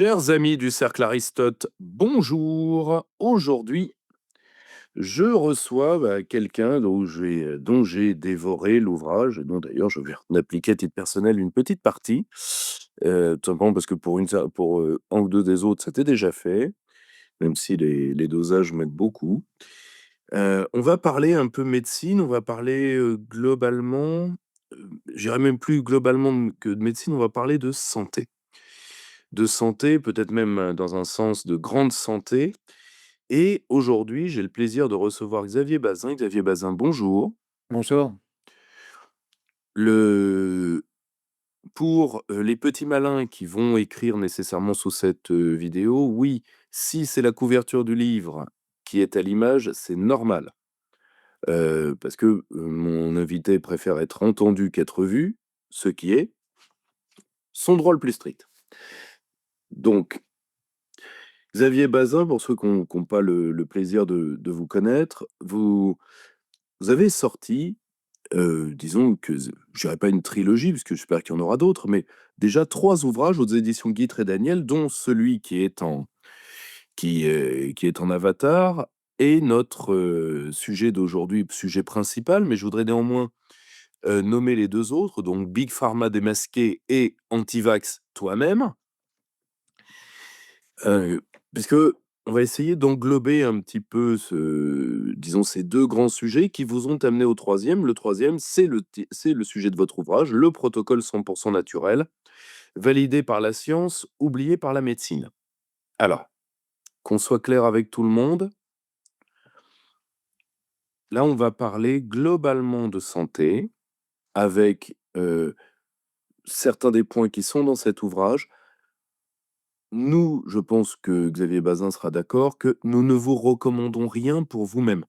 Chers amis du cercle Aristote, bonjour. Aujourd'hui, je reçois quelqu'un dont j'ai dévoré l'ouvrage, et dont d'ailleurs je vais en appliquer à titre personnel une petite partie, tout simplement parce que pour un ou deux des autres, c'était déjà fait, même si les dosages m'aident beaucoup. On va parler un peu médecine, on va parler globalement, j'irais même plus globalement que de médecine, on va parler de santé. De santé, peut-être même, dans un sens de grande santé. Et aujourd'hui, j'ai le plaisir de recevoir Xavier Bazin. Xavier Bazin, bonjour. Bonjour. Le Pour, les petits malins qui vont écrire nécessairement sous cette, vidéo, oui, si c'est la couverture du livre qui est à l'image, c'est normal, parce que, mon invité préfère être entendu qu'être vu, ce qui est son droit le plus strict. Donc Xavier Bazin, pour ceux qui ont pas le plaisir de vous connaître, vous avez sorti, disons que je dirais pas une trilogie, parce que j'espère qu'il y en aura d'autres, mais déjà 3 ouvrages aux éditions Guîtres et Daniel, dont celui qui est en avatar et notre, sujet d'aujourd'hui, sujet principal, mais je voudrais néanmoins, nommer les 2 autres, donc Big Pharma démasqué et Antivax toi-même. Heu, Puisque on va essayer d'englober un petit peu disons ces 2 grands sujets qui vous ont amené au troisième. Le troisième, c'est le sujet de votre ouvrage, le protocole 100 naturel, validé par la science, oublié par la médecine. Alors, qu'on soit clair avec tout le monde, là, on va parler globalement de santé avec, certains des points qui sont dans cet ouvrage. Nous, je pense que Xavier Bazin sera d'accord, que nous ne vous recommandons rien pour vous-même.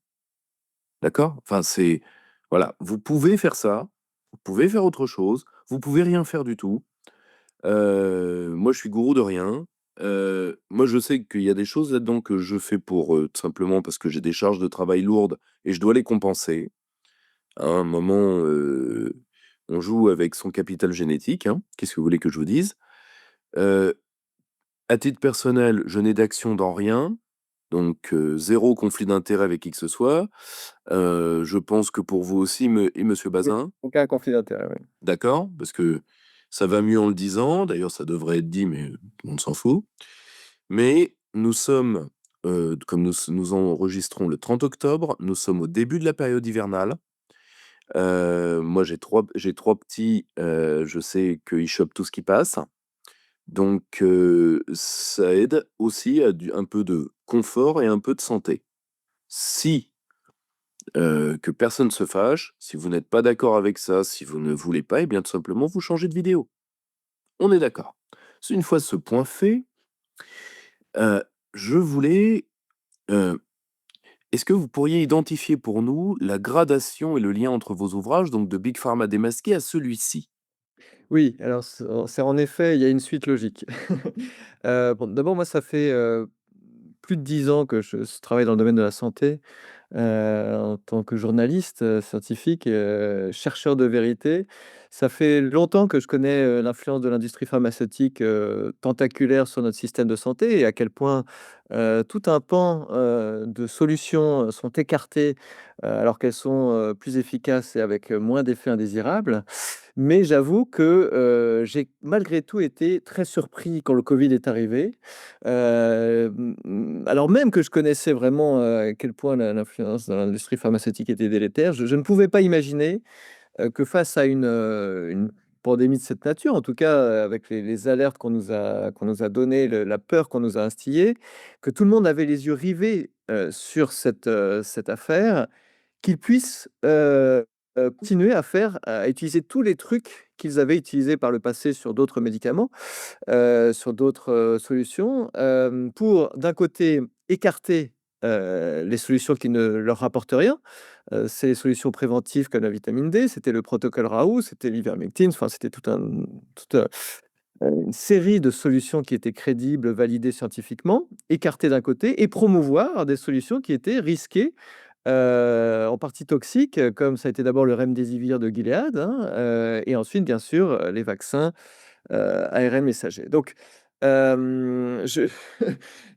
D'accord? Enfin, c'est voilà, vous pouvez faire ça, vous pouvez faire autre chose, vous pouvez rien faire du tout. Moi, je suis gourou de rien. Moi, je sais qu'il y a des choses là-dedans que je fais pour, tout simplement parce que j'ai des charges de travail lourdes et je dois les compenser. À un moment, on joue avec son capital génétique, hein. Qu'est-ce que vous voulez que je vous dise? Heu, à titre personnel, je n'ai d'action dans rien, donc 0 conflit d'intérêt avec qui que ce soit. Je pense que pour vous aussi monsieur Oui, Bazin, aucun conflit d'intérêt, oui. d'accord? Parce que ça va mieux en le disant, d'ailleurs ça devrait être dit, mais tout le monde s'en fout. Mais nous sommes, comme nous enregistrons le 30 octobre, nous sommes au début de la période hivernale. Moi j'ai trois petits, je sais qu'ils chopent tout ce qui passe. Donc ça aide aussi à un peu de confort et un peu de santé. Si que personne se fâche. Si vous n'êtes pas d'accord avec ça, si vous ne voulez pas, eh bien, tout simplement, vous changez de vidéo. On est d'accord. C'est une fois ce point fait, heu, je voulais, heu, est-ce que vous pourriez identifier pour nous la gradation et le lien entre vos ouvrages, donc de Big Pharma démasqué à celui-ci? Oui, alors c'est en effet, il y a une suite logique. Bon, d'abord, moi, ça fait, plus de 10 ans que je travaille dans le domaine de la santé, en tant que journaliste, scientifique, chercheur de vérité. Ça fait longtemps que je connais, l'influence de l'industrie pharmaceutique, tentaculaire sur notre système de santé et à quel point, tout un pan, de solutions, sont écartées, alors qu'elles sont, plus efficaces et avec, moins d'effets indésirables. Mais j'avoue que, j'ai malgré tout été très surpris quand le covid est arrivé. Alors même que je connaissais vraiment, à quel point l'influence dans l'industrie pharmaceutique était délétère, je ne pouvais pas imaginer, que face à une pandémie de cette nature, en tout cas, avec les alertes qu'on nous a données, la peur qu'on nous a instillée, que tout le monde avait les yeux rivés, sur cette affaire, qu'ils puissent, continuer à utiliser tous les trucs qu'ils avaient utilisés par le passé sur d'autres médicaments, sur d'autres, solutions, pour d'un côté écarter, les solutions qui ne leur rapportent rien. C'est les solutions préventives comme la vitamine D, c'était le protocole Raoult, c'était l'ivermectine, enfin c'était une série de solutions qui étaient crédibles, validées scientifiquement, écartées d'un côté et promouvoir des solutions qui étaient risquées, en partie toxiques, comme ça a été d'abord le Remdesivir de Gilead, hein, et ensuite bien sûr, les vaccins, ARN messager. Donc Je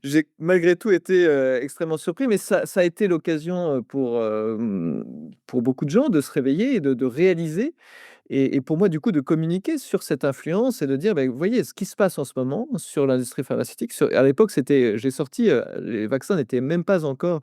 j'ai malgré tout été, extrêmement surpris, mais ça a été l'occasion, pour beaucoup de gens de se réveiller et de réaliser et pour moi, du coup, de communiquer sur cette influence et de dire: «Beh, vous voyez ce qui se passe en ce moment sur l'industrie pharmaceutique». À l'époque, j'ai sorti, les vaccins n'étaient même pas encore,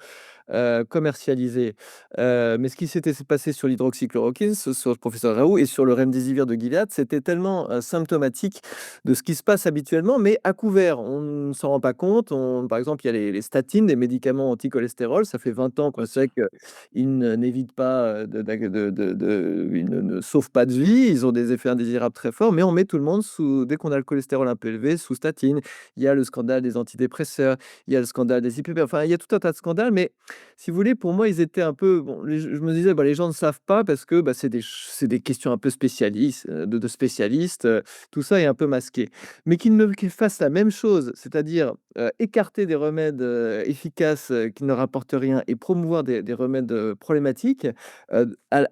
commercialisés. Mais ce qui s'était passé sur l'hydroxychloroquine, sur le professeur Raoult et sur le Remdesivir de Gilead, c'était tellement, symptomatique de ce qui se passe habituellement, mais à couvert. On ne s'en rend pas compte. Par exemple, il y a les statines, des médicaments anti-cholestérol. Ça fait 20 ans qu'on sait qu'ils n'évitent pas, ils ne sauvent pas de vie. Ils ont des effets indésirables très forts, mais on met tout le monde dès qu'on a le cholestérol un peu élevé, sous statine. Il y a le scandale des antidépresseurs, il y a le scandale des IPP. Enfin, il y a tout un tas de scandales, mais si vous voulez, pour moi, ils étaient un peu bon, je me disais: «Bah, les gens ne savent pas parce que, bah, c'est des questions un peu spécialistes, de spécialistes, tout ça est un peu masqué». Mais qu'ils fassent la même chose, c'est-à-dire, écarter des remèdes, efficaces, qui ne rapportent rien et promouvoir des remèdes, problématiques,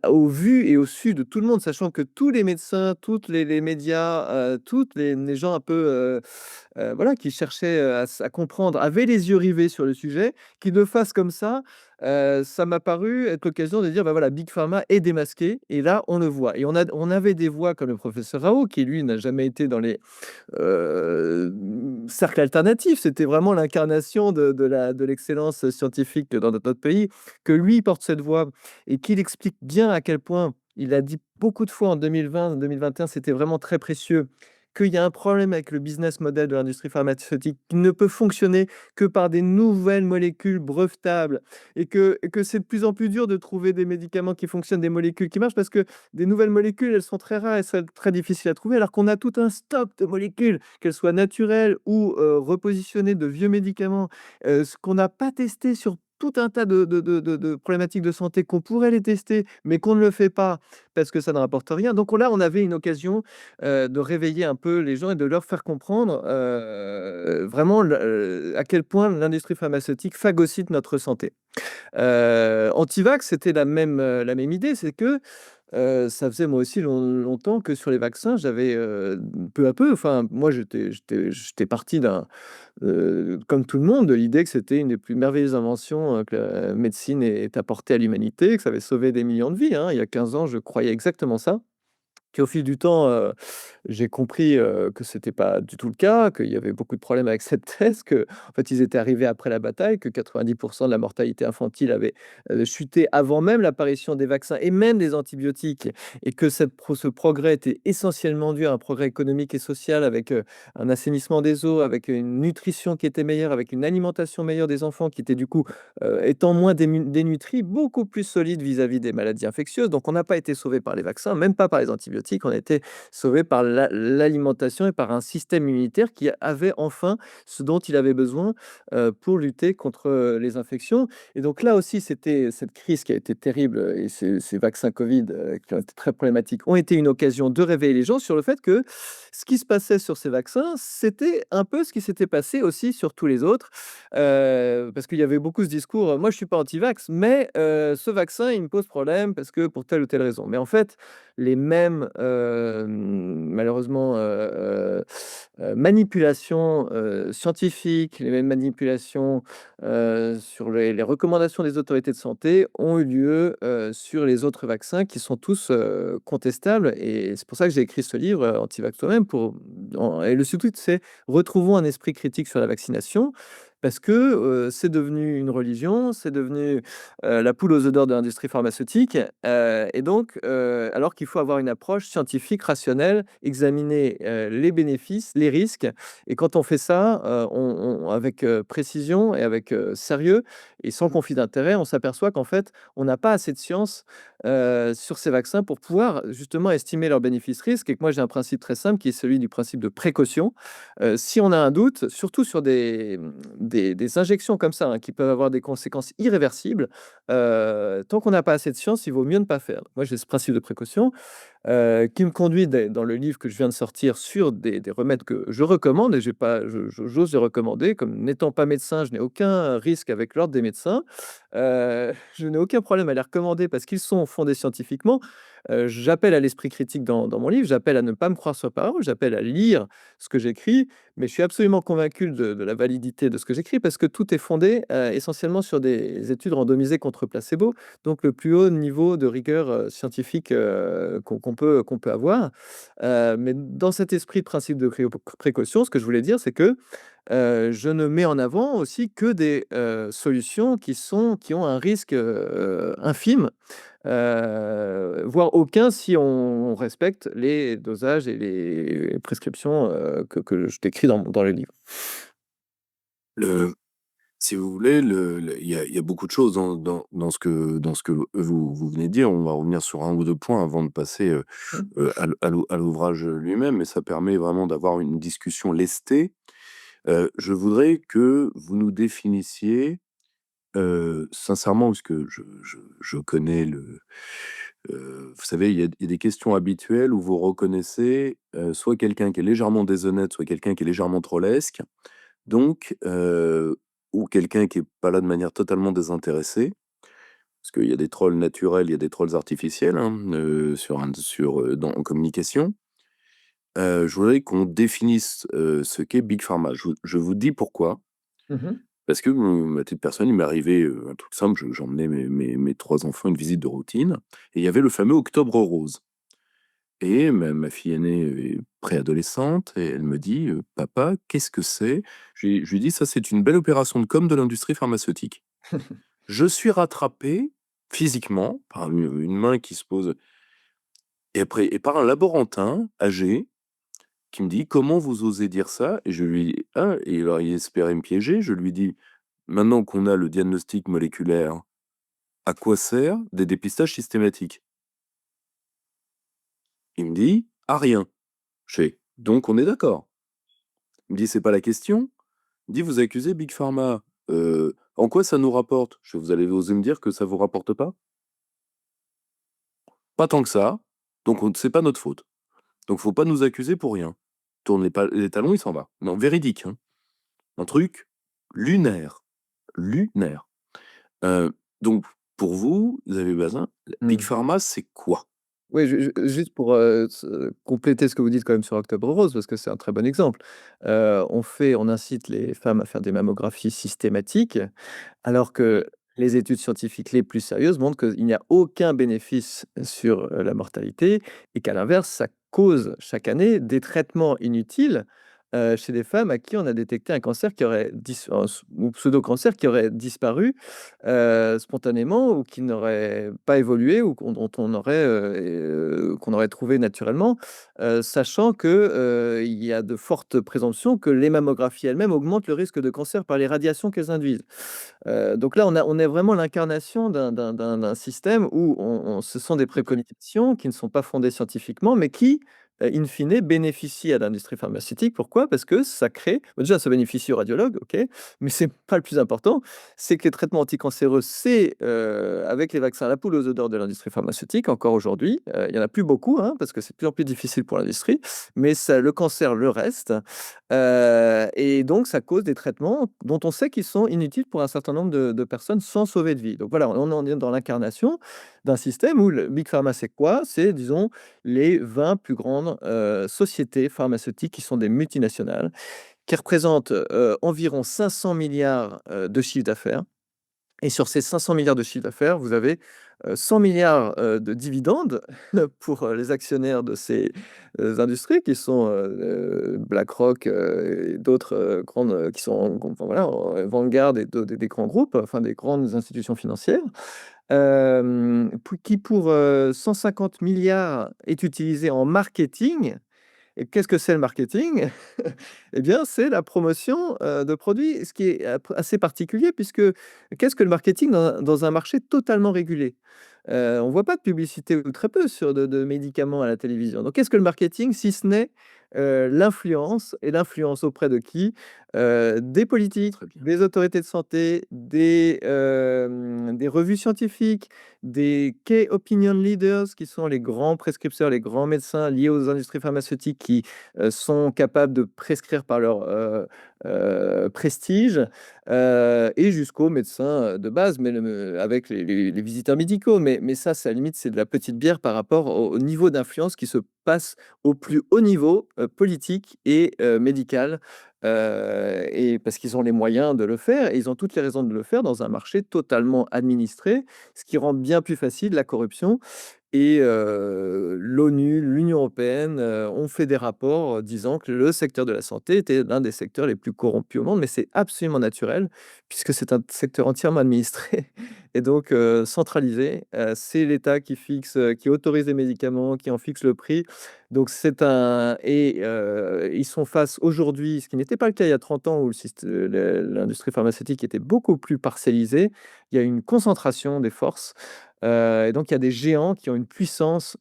au vu et au su de tout le monde, sachant que tous les médecins, toutes les médias, toutes les gens un peu, voilà, qui cherchaient, à comprendre, avaient les yeux rivés sur le sujet, qu'ils le fassent comme ça m'a paru être l'occasion de dire: «Bah, voilà, Big Pharma est démasqué» et là, on le voit et on avait des voix comme le professeur Raoult qui, lui, n'a jamais été dans les cercle alternatif, c'était vraiment l'incarnation de l'excellence scientifique dans notre pays, que lui porte cette voix et qu'il explique bien à quel point il a dit beaucoup de fois en 2020-2021, c'était vraiment très précieux, qu'il y a un problème avec le business model de l'industrie pharmaceutique qui ne peut fonctionner que par des nouvelles molécules brevetables et que c'est de plus en plus dur de trouver des médicaments qui fonctionnent, des molécules qui marchent parce que des nouvelles molécules, elles sont très rares et sont très difficiles à trouver, alors qu'on a tout un stock de molécules, qu'elles soient naturelles ou repositionnées de vieux médicaments, ce qu'on n'a pas testé sur tout un tas de problématiques de santé qu'on pourrait les tester, mais qu'on ne le fait pas parce que ça ne rapporte rien. Donc là, on avait une occasion, de réveiller un peu les gens et de leur faire comprendre, vraiment à quel point l'industrie pharmaceutique phagocyte notre santé. Antivax, c'était la même idée, c'est que, ça faisait moi aussi longtemps que sur les vaccins, j'avais, peu à peu, enfin, moi j'étais parti comme tout le monde, de l'idée que c'était une des plus merveilleuses inventions, que la médecine ait apporté à l'humanité, que ça avait sauvé des millions de vies, hein. Il y a 15 ans, je croyais exactement ça. Puis au fil du temps, j'ai compris, que c'était pas du tout le cas, qu'il y avait beaucoup de problèmes avec cette thèse, qu'en fait, ils étaient arrivés après la bataille, que 90 de la mortalité infantile avait, chuté avant même l'apparition des vaccins et même des antibiotiques et que ce progrès était essentiellement dû à un progrès économique et social avec, un assainissement des eaux, avec une nutrition qui était meilleure, avec une alimentation meilleure des enfants qui étaient du coup, étant moins dénutris, beaucoup plus solides vis-à-vis des maladies infectieuses. Donc on n'a pas été sauvés par les vaccins, même pas par les antibiotiques, on a été sauvés par l'alimentation et par un système immunitaire qui avait enfin ce dont il avait besoin, pour lutter contre, les infections et donc là aussi, c'était cette crise qui a été terrible, et ces vaccins Covid, qui ont été très problématiques, ont été une occasion de réveiller les gens sur le fait que ce qui se passait sur ces vaccins, c'était un peu ce qui s'était passé aussi sur tous les autres. Parce qu'il y avait beaucoup ce discours, «Moi, je suis pas anti-vax, mais ce vaccin, il me pose problème parce que pour telle ou telle raison». Mais en fait, les mêmes, malheureusement, manipulations, scientifiques, les mêmes manipulations, sur les recommandations des autorités de santé ont eu lieu, sur les autres vaccins qui sont tous, contestables et c'est pour ça que j'ai écrit ce livre, Anti-vax toi-même et le sous-titre c'est: «Retrouvons un esprit critique sur la vaccination». Parce que, c'est devenu une religion, c'est devenu, la poule aux œufs d'or de l'industrie pharmaceutique, et donc, alors qu'il faut avoir une approche scientifique, rationnelle, examiner, les bénéfices, les risques et quand on fait ça, on avec, précision et avec, sérieux et sans conflit d'intérêt, on s'aperçoit qu'en fait, on n'a pas assez de science, sur ces vaccins pour pouvoir justement estimer leurs bénéfices-risques et que moi j'ai un principe très simple qui est celui du principe de précaution. Si on a un doute, surtout sur des injections comme ça, hein, qui peuvent avoir des conséquences irréversibles, tant qu'on n'a pas assez de science, il vaut mieux ne pas faire. Moi, j'ai ce principe de précaution, qui me conduit dans le livre que je viens de sortir sur des remèdes que je recommande et j'ai pas j'ose les recommander. Comme n'étant pas médecin, je n'ai aucun risque avec l'ordre des médecins. Je n'ai aucun problème à les recommander parce qu'ils sont fondés scientifiquement. J'appelle à l'esprit critique dans mon livre, j'appelle à ne pas me croire sur parole, j'appelle à lire ce que j'écris, mais je suis absolument convaincu de la validité de ce que j'écris parce que tout est fondé, essentiellement sur des études randomisées contre placebo, donc le plus haut niveau de rigueur, scientifique, qu'on peut avoir. Mais dans cet esprit de principe de précaution, ce que je voulais dire, c'est que, je ne mets en avant aussi que des, solutions qui ont un risque, infime, voire aucun si on respecte les dosages et les prescriptions, que je décris dans le livre. Le Si vous voulez, il y a beaucoup de choses dans ce que vous venez de dire. On va revenir sur un ou 2 points avant de passer, Mmh. à l'ouvrage lui-même, mais ça permet vraiment d'avoir une discussion lestée. Je voudrais que vous nous définissiez, sincèrement, parce que je connais vous savez, il y a des questions habituelles où vous reconnaissez, soit quelqu'un qui est légèrement déshonnête, soit quelqu'un qui est légèrement trollesque, donc ou quelqu'un qui est pas là de manière totalement désintéressée. Parce qu'il y a des trolls naturels, il y a des trolls artificiels, hein, dans en communication. Je voudrais qu'on définisse, ce qu'est Big Pharma. Je vous dis pourquoi. Mmh mh. Parce que, à titre personnel, il m'est arrivé, un truc simple, j'emmenais mes 3 enfants à une visite de routine et il y avait le fameux Octobre rose et ma fille aînée est préadolescente et elle me dit: «Papa, qu'est-ce que c'est?» Je lui dis: «Ça, c'est une belle opération de com de l'industrie pharmaceutique». Je suis rattrapé physiquement par une main qui se pose et par un laborantin âgé qui me dit: «Comment vous osez dire ça?» Et je lui dis: «Ah» et alors il espérait me piéger, je lui dis: «Maintenant qu'on a le diagnostic moléculaire, à quoi sert des dépistages systématiques?» Il me dit: «À rien». Je fais: «Donc on est d'accord?» Il me dit: «C'est pas la question». Il me dit: «Vous accusez Big Pharma, en quoi ça nous rapporte?» Je fais: «Vous allez oser me dire que ça vous rapporte pas?» «Pas tant que ça, donc on c'est pas notre faute. Donc faut pas nous accuser pour rien». Tourne les talons, il s'en va. Non, véridique, hein. Un truc lunaire, lunaire. Heu, donc pour vous, Xavier Bazin, Big Mmh. Pharma, c'est quoi? Oui, juste pour, compléter ce que vous dites quand même sur Octobre Rose, parce que c'est un très bon exemple. On incite les femmes à faire des mammographies systématiques, alors Mmh. que les études scientifiques les plus sérieuses montrent qu'il n'y a aucun bénéfice sur, la mortalité et qu'à l'inverse, ça cause chaque année des traitements inutiles, chez des femmes à qui on a détecté un cancer qui aurait ou pseudo-cancer qui aurait disparu, spontanément ou qui n'aurait pas évolué ou dont on aurait, qu'on aurait trouvé naturellement, sachant que, il y a de fortes présomptions que les mammographies elles-mêmes augmentent le risque de cancer par les radiations qu'elles induisent. Donc là, on est vraiment l'incarnation d'un système où ce sont des Tout à fait. préconisations qui ne sont pas fondées scientifiquement, mais qui, in fine, bénéficient à l'industrie pharmaceutique. Pourquoi? Parce que ça crée déjà, ça bénéficie aux radiologues, OK, mais c'est pas le plus important, c'est que les traitements anticancéreux, c'est, avec les vaccins à la poule aux odeurs de l'industrie pharmaceutique, encore aujourd'hui, il y en a plus beaucoup, hein, parce que c'est de plus en plus difficile pour l'industrie, mais ça le cancer le reste. Et donc ça cause des traitements dont on sait qu'ils sont inutiles pour un certain nombre de personnes sans sauver de vie. Donc voilà, on en est dans l'incarnation d'un système où le Big Pharma, c'est quoi? C'est, disons, les 20 plus grandes, sociétés pharmaceutiques qui sont des multinationales, qui représentent, environ 500 000 de chiffre d'affaires. Et sur ces 500 000 de chiffre d'affaires, vous avez, 100 000 de dividendes pour, les actionnaires de ces, industries qui sont, BlackRock, et d'autres, grandes, qui sont enfin voilà, Vanguard et des grands groupes, enfin des grandes institutions financières, pour 150 000 est utilisé en marketing. Et qu'est-ce que c'est le marketing? Eh bien, c'est la promotion, de produits, ce qui est assez particulier puisque qu'est-ce que le marketing dans un marché totalement régulé? On voit pas de publicité ou très peu sur de médicaments à la télévision. Donc qu'est-ce que le marketing si ce n'est, l'influence et l'influence auprès de qui? Des politiques, Très bien. des autorités de santé, des revues scientifiques, des key opinion leaders qui sont les grands prescripteurs, les grands médecins liés aux industries pharmaceutiques qui, sont capables de prescrire par leur, prestige, et jusqu'aux médecins, de base, mais avec les visiteurs médicaux. Mais ça, c'est à la limite, c'est de la petite bière par rapport au niveau d'influence qui se passe au plus haut niveau, politique et médical, et parce qu'ils ont les moyens de le faire et ils ont toutes les raisons de le faire dans un marché totalement administré, ce qui rend bien plus facile la corruption et l'ONU, l'Union européenne, ont fait des rapports, disant que le secteur de la santé était l'un des secteurs les plus corrompus au monde, mais c'est absolument naturel puisque c'est un secteur entièrement administré et donc centralisé. C'est l'État qui fixe, qui autorise les médicaments, qui en fixe le prix. Donc c'est un et ils sont face aujourd'hui, ce qui n'était pas le cas il y a 30 ans où l'industrie pharmaceutique était beaucoup plus parcellisée. Il y a une concentration des forces. Et donc il y a des géants qui ont une puissance,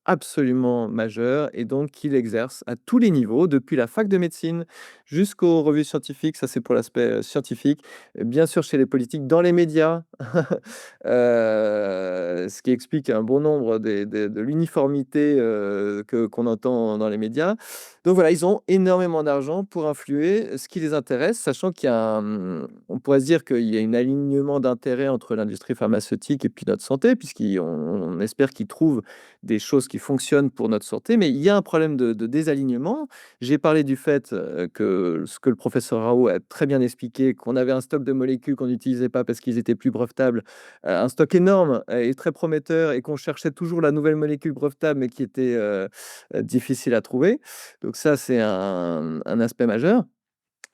absolument majeure et donc qui l'exercent à tous les niveaux, depuis la fac de médecine jusqu'aux revues scientifiques, ça c'est pour l'aspect, scientifique. Et bien sûr chez les politiques, dans les médias, ce qui explique un bon nombre de l'uniformité, qu'on entend dans les médias. Donc voilà, ils ont énormément d'argent pour influer ce qui les intéresse, sachant qu'il y a on pourrait se dire qu'il y a un alignement d'intérêts entre l'industrie pharmaceutique et puis notre santé, on espère qu'ils trouvent des choses qui fonctionnent pour notre santé, mais il y a un problème de désalignement. J'ai parlé du fait que ce que le professeur Rao a très bien expliqué, qu'on avait un stock de molécules qu'on n'utilisait pas parce qu'ils étaient plus brevetables, un stock énorme et très prometteur et qu'on cherchait toujours la nouvelle molécule brevetable, mais qui était difficile à trouver. Donc ça, c'est un aspect majeur.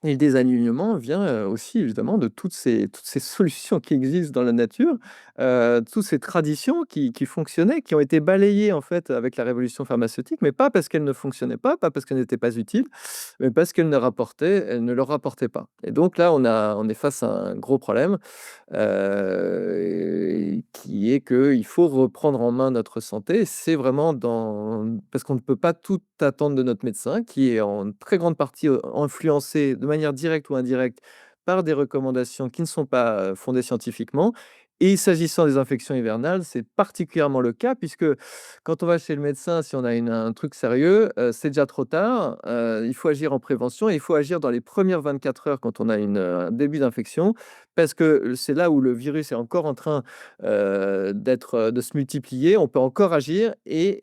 Et le désalignement vient, aussi évidemment de toutes ces solutions qui existent dans la nature, toutes ces traditions qui fonctionnaient, qui ont été balayées en fait avec la révolution pharmaceutique, mais pas parce qu'elles ne fonctionnaient pas parce qu'elles n'étaient pas utiles, mais parce elles ne leur rapportaient pas. Et donc là, on est face à un gros problème, qui est qu'il faut reprendre en main notre santé. C'est vraiment parce qu'on ne peut pas tout attendre de notre médecin, qui est en très grande partie, influencé de manière directe ou indirecte par des recommandations qui ne sont pas, fondées scientifiquement. Et s'agissant des infections hivernales, c'est particulièrement le cas puisque quand on va chez le médecin, si on a un truc sérieux, c'est déjà trop tard. Il faut agir en prévention et il faut agir dans les premières 24 heures quand on a un début d'infection parce que c'est là où le virus est encore en train, de se multiplier. On peut encore agir et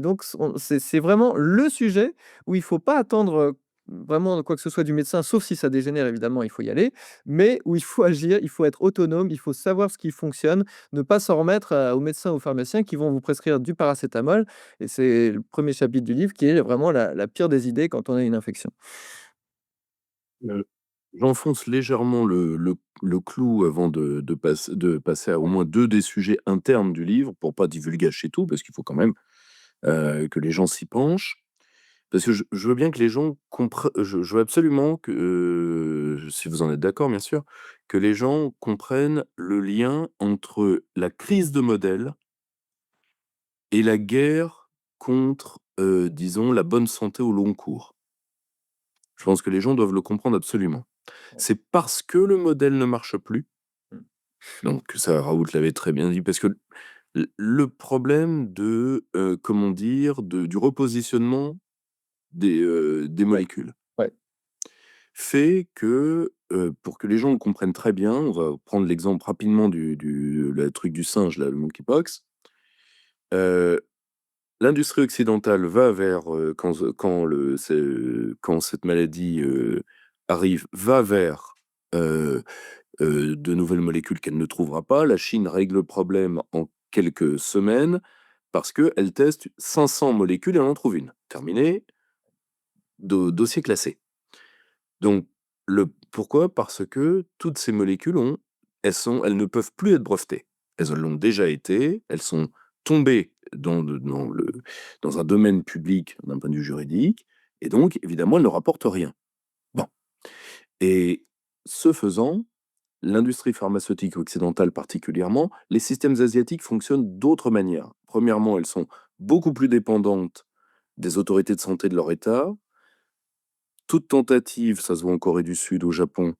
donc c'est vraiment le sujet où il faut pas attendre, vraiment quoi que ce soit du médecin, sauf si ça dégénère évidemment, il faut y aller, mais où il faut agir, il faut être autonome, il faut savoir ce qui fonctionne, ne pas s'en remettre aux médecins, aux pharmaciens qui vont vous prescrire du paracétamol et c'est le premier chapitre du livre qui est vraiment la pire des idées quand on a une infection. Heu, J'enfonce légèrement le clou avant de passer à au moins 2 des sujets internes du livre pour pas divulgacher tout, parce qu'il faut quand même, que les gens s'y penchent. Parce que je veux bien que les gens comprennent. Je veux absolument que, si vous en êtes d'accord bien sûr, que les gens comprennent le lien entre la crise de modèle et la guerre contre, disons, la bonne santé au long cours. Je pense que les gens doivent le comprendre absolument. C'est parce que le modèle ne marche plus, Mmh. donc ça Raoult l'avait très bien dit, parce que le problème de, comment dire? Du repositionnement des Ouais, molécules ouais. fait que, pour que les gens le comprennent très bien, on va prendre l'exemple rapidement du le truc du singe là, le monkeypox. Heu, L'industrie occidentale va vers, quand cette maladie, arrive, va vers, heu de nouvelles molécules qu'elle ne trouvera pas. La Chine règle le problème en quelques semaines parce qu'elle teste 500 molécules et elle en trouve une. Terminé, dossier classé. Donc pourquoi? Parce que toutes ces molécules elles ne peuvent plus être brevetées. Elles l'ont déjà été, elles sont tombées dans un domaine public d'un point de vue juridique et donc évidemment elles ne rapportent rien. Bon, et ce faisant, l'industrie pharmaceutique occidentale particulièrement, les systèmes asiatiques fonctionnent d'autres manières. Premièrement, elles sont beaucoup plus dépendantes des autorités de santé de leur État. toute tentative, ça se voit en Corée du Sud, au Japon,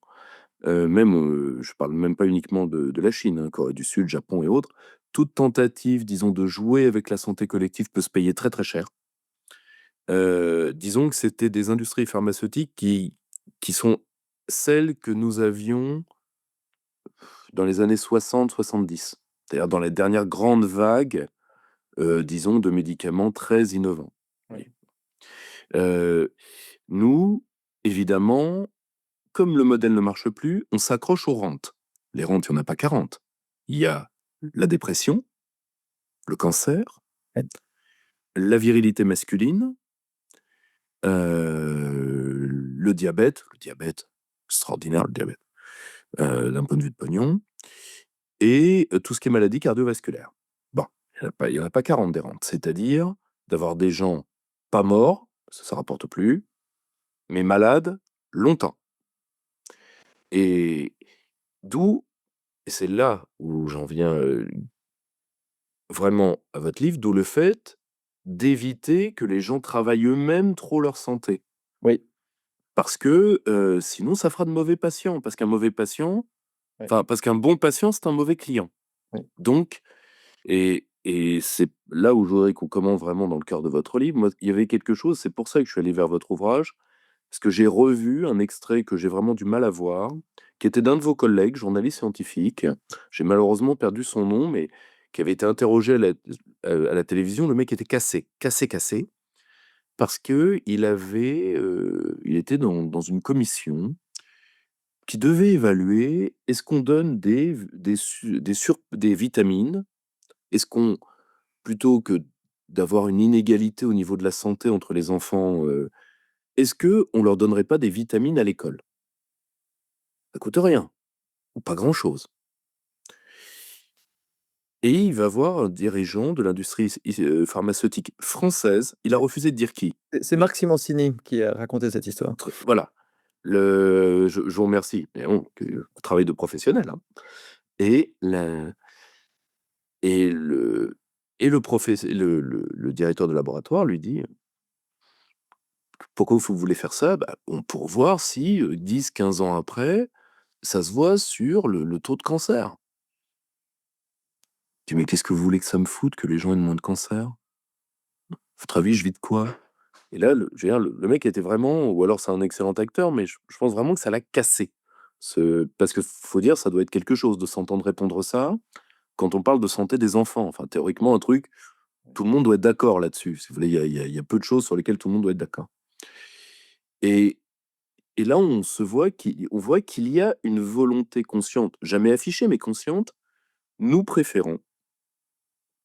même, je parle même pas uniquement de la Chine, hein, Corée du Sud, Japon et autres. Toute tentative, disons, de jouer avec la santé collective peut se payer très, très cher. Disons que c'était des industries pharmaceutiques qui sont celles que nous avions dans les années 60-70. C'est-à-dire dans les dernières grandes vagues, disons, de médicaments très innovants. Oui. Heu, Nous, évidemment, comme le modèle ne marche plus, on s'accroche aux rentes. Les rentes, il y en a pas 40. Il y a la dépression, le cancer, Ouais. la virilité masculine, le diabète, extraordinaire le diabète, d'un point de vue de pognon et tout ce qui est maladie cardiovasculaire. Bon, il y en a pas 40 des rentes, c'est-à-dire d'avoir des gens pas morts, ça rapporte plus, mais malades longtemps et d'où et c'est là où j'en viens, vraiment à votre livre, d'où le fait d'éviter que les gens travaillent eux-mêmes trop leur santé. Oui, Parce que, sinon ça fera de mauvais patients. Parce qu'un mauvais patient ouais, enfin, parce qu'un bon patient, c'est un mauvais client. oui. Donc et c'est là où je voudrais qu'on commence vraiment dans le cœur de votre livre. Moi, il y avait quelque chose, c'est pour ça que je suis allé vers votre ouvrage, parce que j'ai revu un extrait que j'ai vraiment du mal à voir, qui était d'un de vos collègues, journaliste scientifique. J'ai malheureusement perdu son nom, mais qui avait été interrogé à la télévision. Le mec était cassé, cassé, cassé, parce qu'il avait, il était dans une commission qui devait évaluer, est-ce qu'on donne des vitamines? Est-ce qu'on plutôt que d'avoir une inégalité au niveau de la santé entre les enfants, est-ce qu'on leur donnerait pas des vitamines à l'école? Ça coûte rien ou pas grand-chose et il va voir un dirigeant de l'industrie pharmaceutique française. Il a refusé de dire qui. C'est Marc Simoncini qui a raconté cette histoire. Voilà, je vous remercie, mais bon, travail de professionnel, hein et la et le et le professe le directeur de laboratoire lui dit: «Pourquoi vous voulez faire ça?» «Bah, pour voir si, 10-15 ans après, ça se voit sur le taux de cancer». Je dis: «Mais qu'est-ce que vous voulez que ça me foute que les gens aient moins de cancer? Votre avis, je vis de quoi?» Et là, je veux dire, le mec était vraiment ou alors c'est un excellent acteur, mais je pense vraiment que ça l'a cassé. Parce que faut dire, ça doit être quelque chose de s'entendre répondre ça, quand on parle de santé des enfants. Enfin, théoriquement, un truc, tout le monde doit être d'accord là-dessus. Si vous voulez, il y a peu de choses sur lesquelles tout le monde doit être d'accord. Et et là, on voit qu'il y a une volonté consciente, jamais affichée, mais consciente. Nous préférons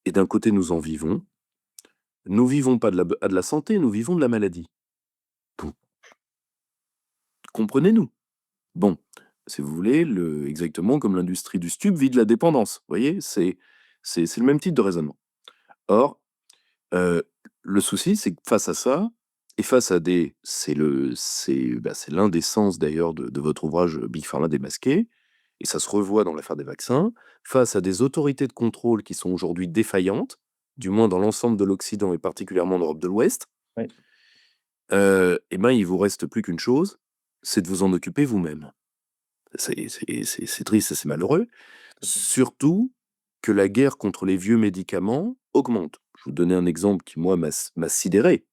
et d'un côté, nous vivons pas de la santé, nous vivons de la maladie. Pou Comprenez-nous? Bon, si vous voulez, exactement comme l'industrie du stup vit de la dépendance. Vous voyez? C'est le même type de raisonnement. Or, heu, le souci, c'est que face à ça et face à des c'est l'un des sens d'ailleurs de votre ouvrage, Big Pharma démasqué et ça se revoit dans l'affaire des vaccins. Face à des autorités de contrôle qui sont aujourd'hui défaillantes, du moins dans l'ensemble de l'Occident et particulièrement en Europe de l'Ouest, Oui, et ben, il vous reste plus qu'une chose, c'est de vous en occuper vous-même. C'est triste et c'est malheureux, tout à fait. surtout que la guerre contre les vieux médicaments augmente. Je vais vous donner un exemple qui, moi, m'a sidéré.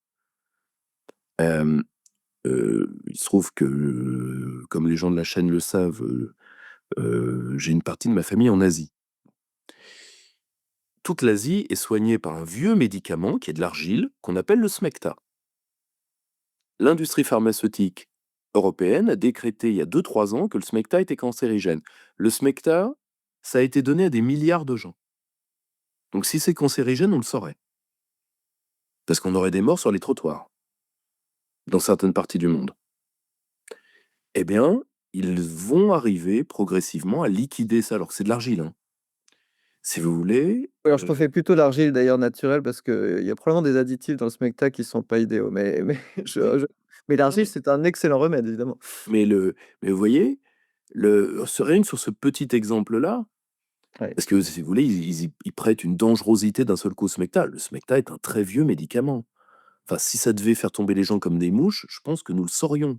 Hem, il se trouve que, comme les gens de la chaîne le savent, j'ai une partie de ma famille en Asie. Toute l'Asie est soignée par un vieux médicament qui est de l'argile, qu'on appelle le Smecta. L'industrie pharmaceutique européenne a décrété il y a 2-3 ans que le Smecta était cancérigène. Le Smecta, ça a été donné à des milliards de gens. Donc si c'est cancérigène, on le saurait. Parce qu'on aurait des morts sur les trottoirs, dans certaines parties du monde. Eh bien, ils vont arriver progressivement à liquider ça, alors que c'est de l'argile, hein. Si vous voulez, Oui, alors je préfère plutôt l'argile d'ailleurs naturelle parce qu'il y a probablement des additifs dans le smecta qui sont pas idéaux, mais mais mais non, l'argile, c'est un excellent remède évidemment. mais le mais vous voyez, rien que sur ce petit exemple-là, Ouais, parce que si vous voulez, ils prêtent une dangerosité d'un seul coup au Smecta. Le Smecta est un très vieux médicament. enfin, si ça devait faire tomber les gens comme des mouches, je pense que nous le saurions.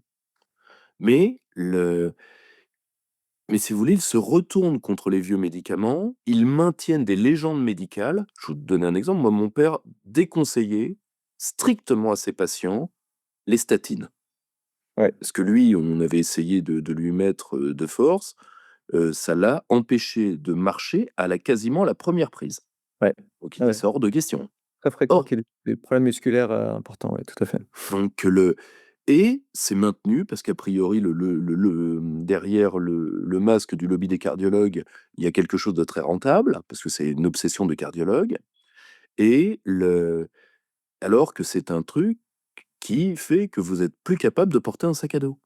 Mais le mais si vous voulez, ils se retournent contre les vieux médicaments, ils maintiennent des légendes médicales. Je vais vous donner un exemple. Moi, mon père déconseillait strictement à ses patients les statines. Ouais, Parce que lui, on avait essayé de lui mettre, de force, ça l'a empêché de marcher à la quasiment la première prise. ouais, Donc il ouais, dit: ouais. «C'est hors de question». Très fréquent Or qu'il y ait des problèmes musculaires, importants, ouais, tout à fait. donc le et c'est maintenu parce qu'a priori derrière le masque du lobby des cardiologues, il y a quelque chose de très rentable, parce que c'est une obsession de cardiologue et le alors que c'est un truc qui fait que vous êtes plus capable de porter un sac à dos.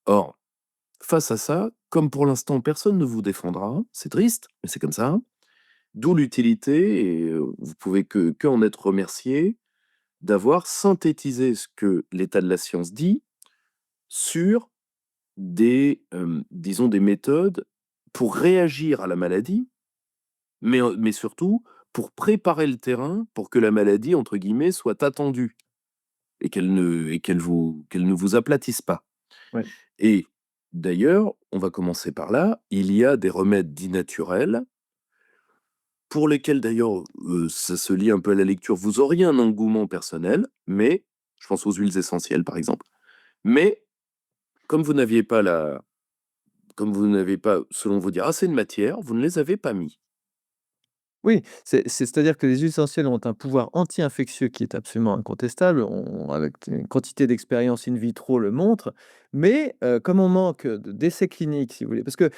Or, face à ça, comme pour l'instant personne ne vous défendra, c'est triste, mais c'est comme ça, d'où l'utilité et vous pouvez que en être remercié d'avoir synthétisé ce que l'état de la science dit sur disons des méthodes pour réagir à la maladie, mais surtout pour préparer le terrain pour que la maladie, entre guillemets, «soit attendue» et qu'elle ne vous aplatisse pas. Ouais. Et d'ailleurs, on va commencer par là, il y a des remèdes dits naturels, pour lesquels d'ailleurs, ça se lie un peu à la lecture, vous auriez un engouement personnel, mais je pense aux huiles essentielles, par exemple. Mais comme vous n'aviez pas la comme vous n'avez pas, selon vous dire, assez de matière, vous ne les avez pas mis. Oui, c'est-à-dire que les huiles essentielles ont un pouvoir anti-infectieux qui est absolument incontestable. On avec une quantité d'expérience in vitro le montre, mais comme on manque d'essais cliniques, si vous voulez, parce que,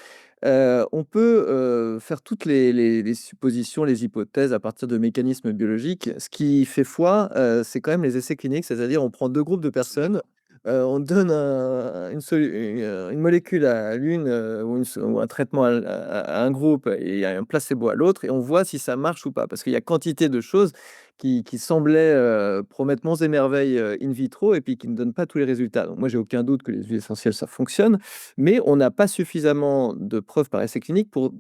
on peut, faire toutes les suppositions, les hypothèses à partir de mécanismes biologiques. Ce qui fait foi, c'est quand même les essais cliniques, c'est-à-dire on prend 2 groupes de personnes, on donne une molécule à l'une, ou un traitement à un groupe et un placebo à l'autre et on voit si ça marche ou pas. Parce qu'il y a quantité de choses qui semblaient, promettre monts et merveilles, in vitro et puis qui ne donnent pas tous les résultats. Donc moi, j'ai aucun doute que les huiles essentielles, ça fonctionne, mais on n'a pas suffisamment de preuves par essai clinique pour,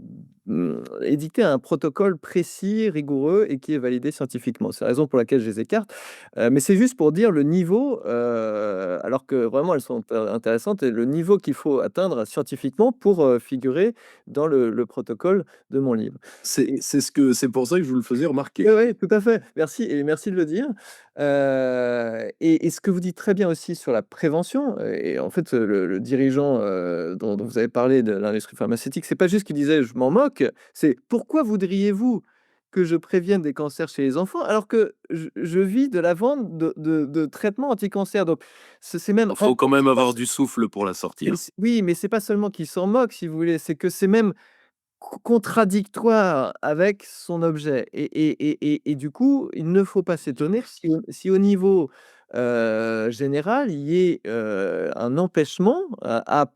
édicter un protocole précis, rigoureux et qui est validé scientifiquement. C'est la raison pour laquelle je les écarte. Mais c'est juste pour dire le niveau, alors que vraiment elles sont intéressantes et le niveau qu'il faut atteindre scientifiquement pour, figurer dans le protocole de mon livre. Et C'est pour ça que je vous le faisais remarquer. oui, oui, tout à fait. Merci et merci de le dire. Et ce que vous dites très bien aussi sur la prévention, et en fait, le dirigeant, dont vous avez parlé de l'industrie pharmaceutique, c'est pas juste qu'il disait: «Je m'en moque», c'est: «Pourquoi voudriez-vous que je prévienne des cancers chez les enfants alors que je vis de la vente de traitements anti-cancer?» Donc c'est même Il faut quand même avoir du souffle pour la et sortir. oui, mais c'est pas seulement qu'il s'en moque, si vous voulez, c'est que c'est même contradictoire avec son objet et du coup, il ne faut pas s'étonner si au niveau, général, il y ait, un empêchement à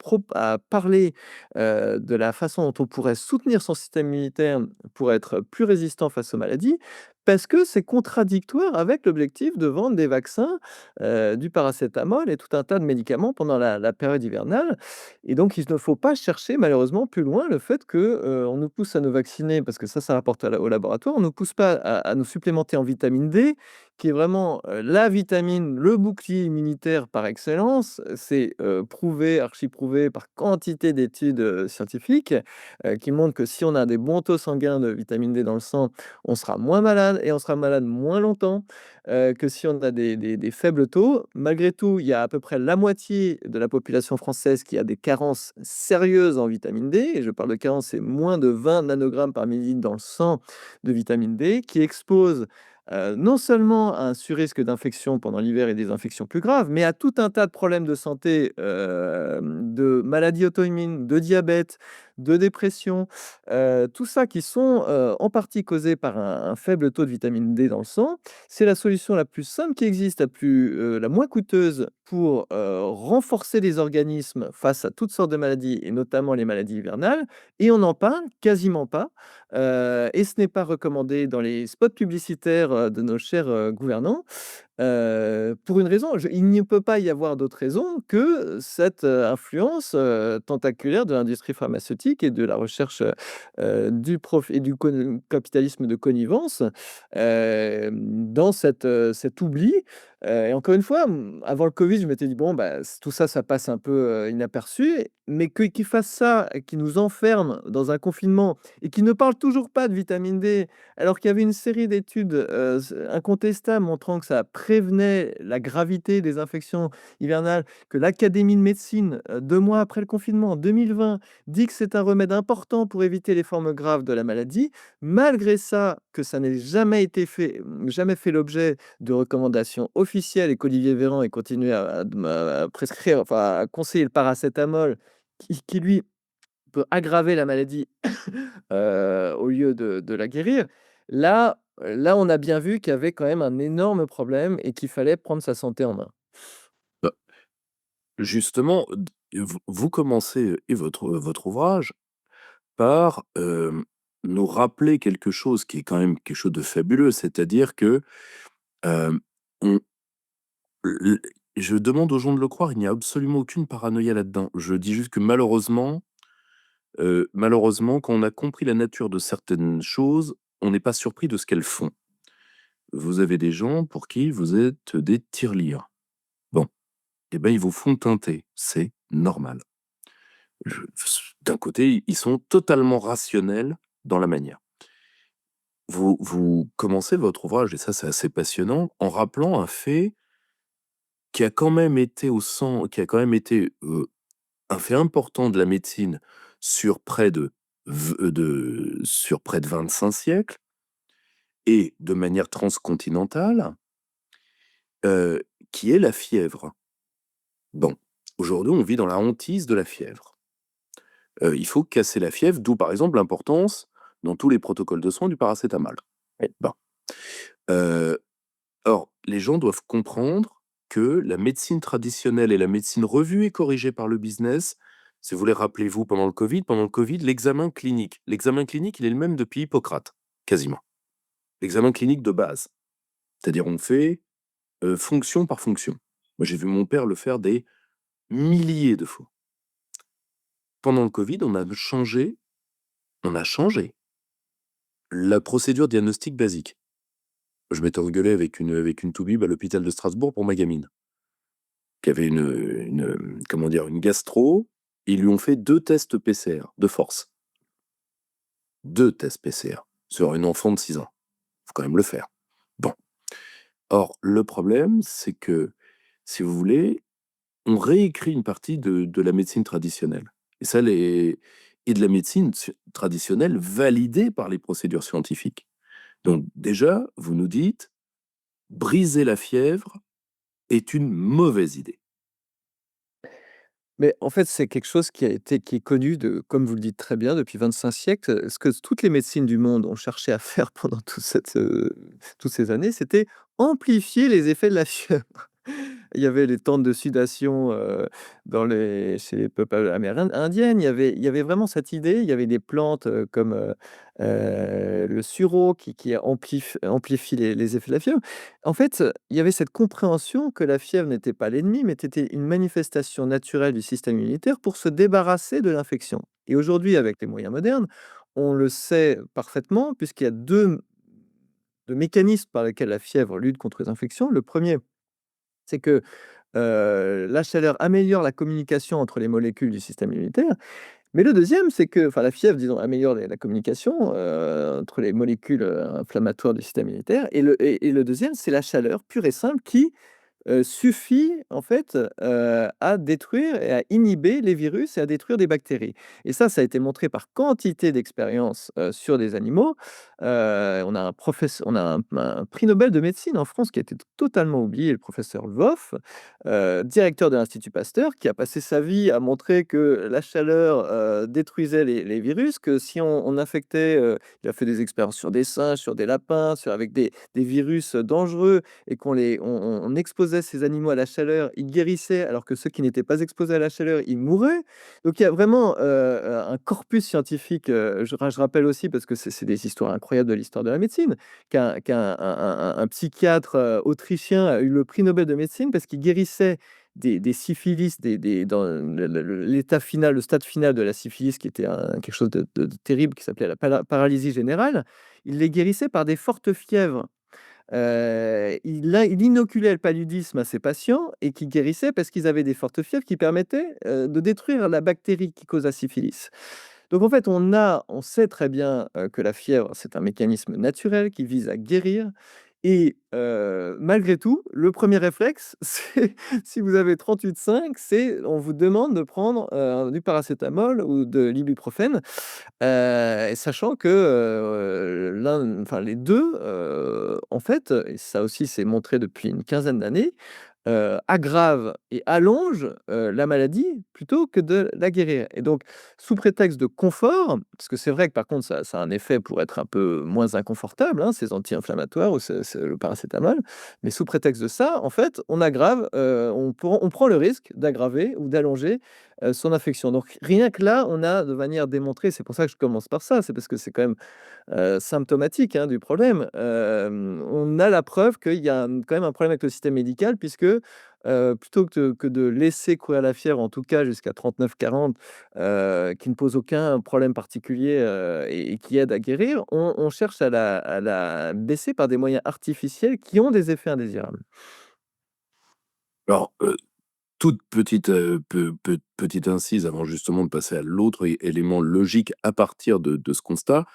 parler, de la façon dont on pourrait soutenir son système immunitaire pour être plus résistant face aux maladies, parce que c'est contradictoire avec l'objectif de vendre des vaccins, du paracétamol et tout un tas de médicaments pendant la période hivernale et donc il ne faut pas chercher malheureusement plus loin le fait que, on nous pousse à nous vacciner parce que ça rapporte au laboratoire. On ne nous pousse pas à nous supplémenter en vitamine D, qui est vraiment, la vitamine, le bouclier immunitaire par excellence. C'est, prouvé, archi-prouvé par quantité d'études, scientifiques, qui montrent que si on a des bons taux sanguins de vitamine D dans le sang, on sera moins malade et on sera malade moins longtemps que si on a des faibles taux. Malgré tout, il y a à peu près la moitié de la population française qui a des carences sérieuses en vitamine D et je parle de carence, c'est moins de 20 nanogrammes par millilitre dans le sang de vitamine D qui expose, non seulement à un surrisque d'infection pendant l'hiver et des infections plus graves, mais à tout un tas de problèmes de santé, de maladies auto-immunes, de diabète, de dépression, tout ça qui sont, en partie causés par un faible taux de vitamine D dans le sang. C'est la solution la plus simple qui existe, la moins coûteuse pour, renforcer les organismes face à toutes sortes de maladies et notamment les maladies hivernales et on n'en parle quasiment pas, et ce n'est pas recommandé dans les spots publicitaires, de nos chers, gouvernants. Pour une raison, je il ne peut pas y avoir d'autre raison que cette, influence, tentaculaire de l'industrie pharmaceutique et de la recherche, du prof et du capitalisme de connivence, dans cet oubli. Et encore une fois, avant le covid, je m'étais dit: «Bon, bah, tout ça, ça passe un peu, inaperçu», mais qu'ils fassent ça et qu'ils nous enferment dans un confinement et qu'ils ne parlent toujours pas de vitamine D, alors qu'il y avait une série d'études, incontestables montrant que ça prévenait la gravité des infections hivernales, que l'Académie de médecine, 2 mois après le confinement, en 2020, dit que c'est un remède important pour éviter les formes graves de la maladie. Malgré ça, que ça n'ait jamais fait l'objet de recommandations officielles et qu'Olivier Véran ait continué à prescrire, enfin à conseiller le paracétamol qui lui peut aggraver la maladie, au lieu de la guérir. Là, on a bien vu qu'il y avait quand même un énorme problème et qu'il fallait prendre sa santé en main. Bah, justement, vous commencez, et votre ouvrage par, nous rappeler quelque chose qui est quand même quelque chose de fabuleux. C'est-à-dire que, hem, on l je demande aux gens de le croire, il n'y a absolument aucune paranoïa là-dedans. Je dis juste que malheureusement, quand on a compris la nature de certaines choses, on n'est pas surpris de ce qu'elles font. Vous avez des gens pour qui vous êtes des tirelires. Bon, et ben, ils vous font teinter, c'est normal. Je D'un côté, ils sont totalement rationnels dans la manière. Vous commencez votre ouvrage, et ça, c'est assez passionnant, en rappelant un fait qui a quand même été qui a quand même été, un fait important de la médecine sur près de 25 siècles, et de manière transcontinentale, heu, qui est la fièvre. Bon, aujourd'hui, on vit dans la hantise de la fièvre. Il faut casser la fièvre, d'où, par exemple, l'importance, dans tous les protocoles de soins, du paracétamol. Oui. Bon, heu, or, les gens doivent comprendre que la médecine traditionnelle et la médecine revue et corrigée par le business, si vous voulez, rappelez-vous pendant le covid, l'examen clinique, il est le même depuis Hippocrate, quasiment. L'examen clinique de base. C'est-à-dire on fait, fonction par fonction. Moi, j'ai vu mon père le faire des milliers de fois. Pendant le covid, on a changé la procédure diagnostique basique. Je m'étais engueulé avec une toubib à l'hôpital de Strasbourg pour ma gamine, qui avait comment dire? Une gastro. Ils lui ont fait 2 tests PCR de force. 2 tests PCR sur une enfant de 6 ans. Faut quand même le faire. Bon. Or, le problème, c'est que, si vous voulez, on réécrit une partie de la médecine traditionnelle, et ça les et de la médecine traditionnelle validée par les procédures scientifiques. Donc déjà, vous nous dites: «Briser la fièvre est une mauvaise idée». Mais en fait, c'est quelque chose qui est connu comme vous le dites très bien, depuis 25 siècles. Ce que toutes les médecines du monde ont cherché à faire pendant toutes ces années, c'était amplifier les effets de la fièvre. Il y avait les tentes de sudation, chez les peuples amérindiennes. Il y avait vraiment cette idée. Il y avait des plantes, comme, le sureau qui amplifie les effets de la fièvre. En fait, il y avait cette compréhension que la fièvre n'était pas l'ennemi, mais était une manifestation naturelle du système immunitaire pour se débarrasser de l'infection. Et aujourd'hui, avec les moyens modernes, on le sait parfaitement puisqu'il y a deux mécanismes par lesquels la fièvre lutte contre les infections. Le premier, c'est que la chaleur améliore la communication entre les molécules du système immunitaire, mais le deuxième, c'est que enfin la fièvre, disons, améliore la communication, entre les molécules, inflammatoires du système immunitaire et le deuxième, c'est la chaleur pure et simple qui suffit en fait, à détruire et à inhiber les virus et à détruire des bactéries. Et ça a été montré par quantité d'expériences, sur des animaux. On a un prix Nobel de médecine en France qui a été totalement oublié, le professeur Lvoff, directeur de l'Institut Pasteur, qui a passé sa vie à montrer que la chaleur, détruisait les virus, que si on infectait, il a fait des expériences sur des singes, sur des lapins, avec des virus dangereux et on exposait ces animaux à la chaleur, ils guérissaient, alors que ceux qui n'étaient pas exposés à la chaleur, ils mouraient. Donc il y a vraiment, un corpus scientifique, je rappelle aussi parce que c'est des histoires incroyables de l'histoire de la médecine, qu'un psychiatre, autrichien a eu le prix Nobel de médecine parce qu'il guérissait des syphilis, dans l'état final, le stade final de la syphilis qui était quelque chose de terrible qui s'appelait la paralysie générale. Il les guérissait par des fortes fièvres. Il inoculait le paludisme à ses patients et qui guérissaient parce qu'ils avaient des fortes fièvres qui permettaient, de détruire la bactérie qui cause la syphilis. Donc en fait, on sait très bien, que la fièvre, c'est un mécanisme naturel qui vise à guérir et malgré tout, le premier réflexe, c'est si vous avez 38,5, c'est on vous demande de prendre, du paracétamol ou de l'ibuprofène, sachant que, les 2, en fait, et ça aussi c'est montré depuis une quinzaine d'années, aggrave et allonge, la maladie plutôt que de la guérir et donc sous prétexte de confort, parce que c'est vrai que par contre ça a un effet pour être un peu moins inconfortable, hein, ces anti-inflammatoires ou ce le paracétamol, mais sous prétexte de ça, en fait, on aggrave, on prend le risque d'aggraver ou d'allonger, son infection donc rien que là, on a de manière démontrée, c'est pour ça que je commence par ça, c'est parce que c'est quand même symptomatique, hein, du problème. On a la preuve qu'il y a quand même un problème avec le système médical puisque, plutôt que de laisser courir la fièvre, en tout cas jusqu'à 39-40, qui ne pose aucun problème particulier, et qui aide à guérir, on cherche à la baisser par des moyens artificiels qui ont des effets indésirables. Alors, toute petite, petite incise avant justement de passer à l'autre élément logique à partir de ce constat,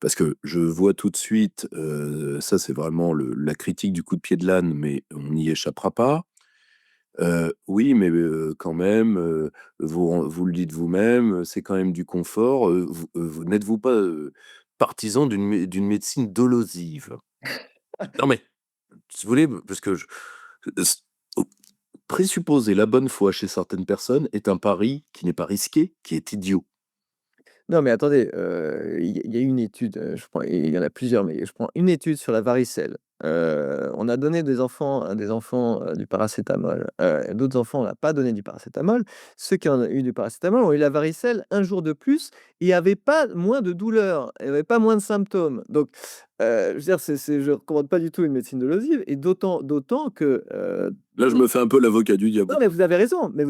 parce que je vois tout de suite, ça c'est vraiment la critique du coup de pied de l'âne, mais on n'y échappera pas. Oui, mais quand même, vous le dites vous-même, c'est quand même du confort, vous n'êtes-vous pas, partisan d'une médecine dolosive? Non mais, si vous voulez, parce que s présupposer la bonne foi chez certaines personnes est un pari qui n'est pas risqué, qui est idiot. Non, mais attendez, il y a une étude, je prends il y en a plusieurs, mais je prends une étude sur la varicelle. On a donné des enfants à des enfants, du paracétamol, d'autres enfants, on n'a pas donné du paracétamol. Ceux qui ont eu du paracétamol ont eu la varicelle un jour de plus et avaient pas moins de douleur, et avaient pas moins de symptômes. Donc, je veux dire, je recommande pas du tout une médecine dolosive et d'autant que, Là, je me fais un peu l'avocat du non, diable. mais vous avez raison, mais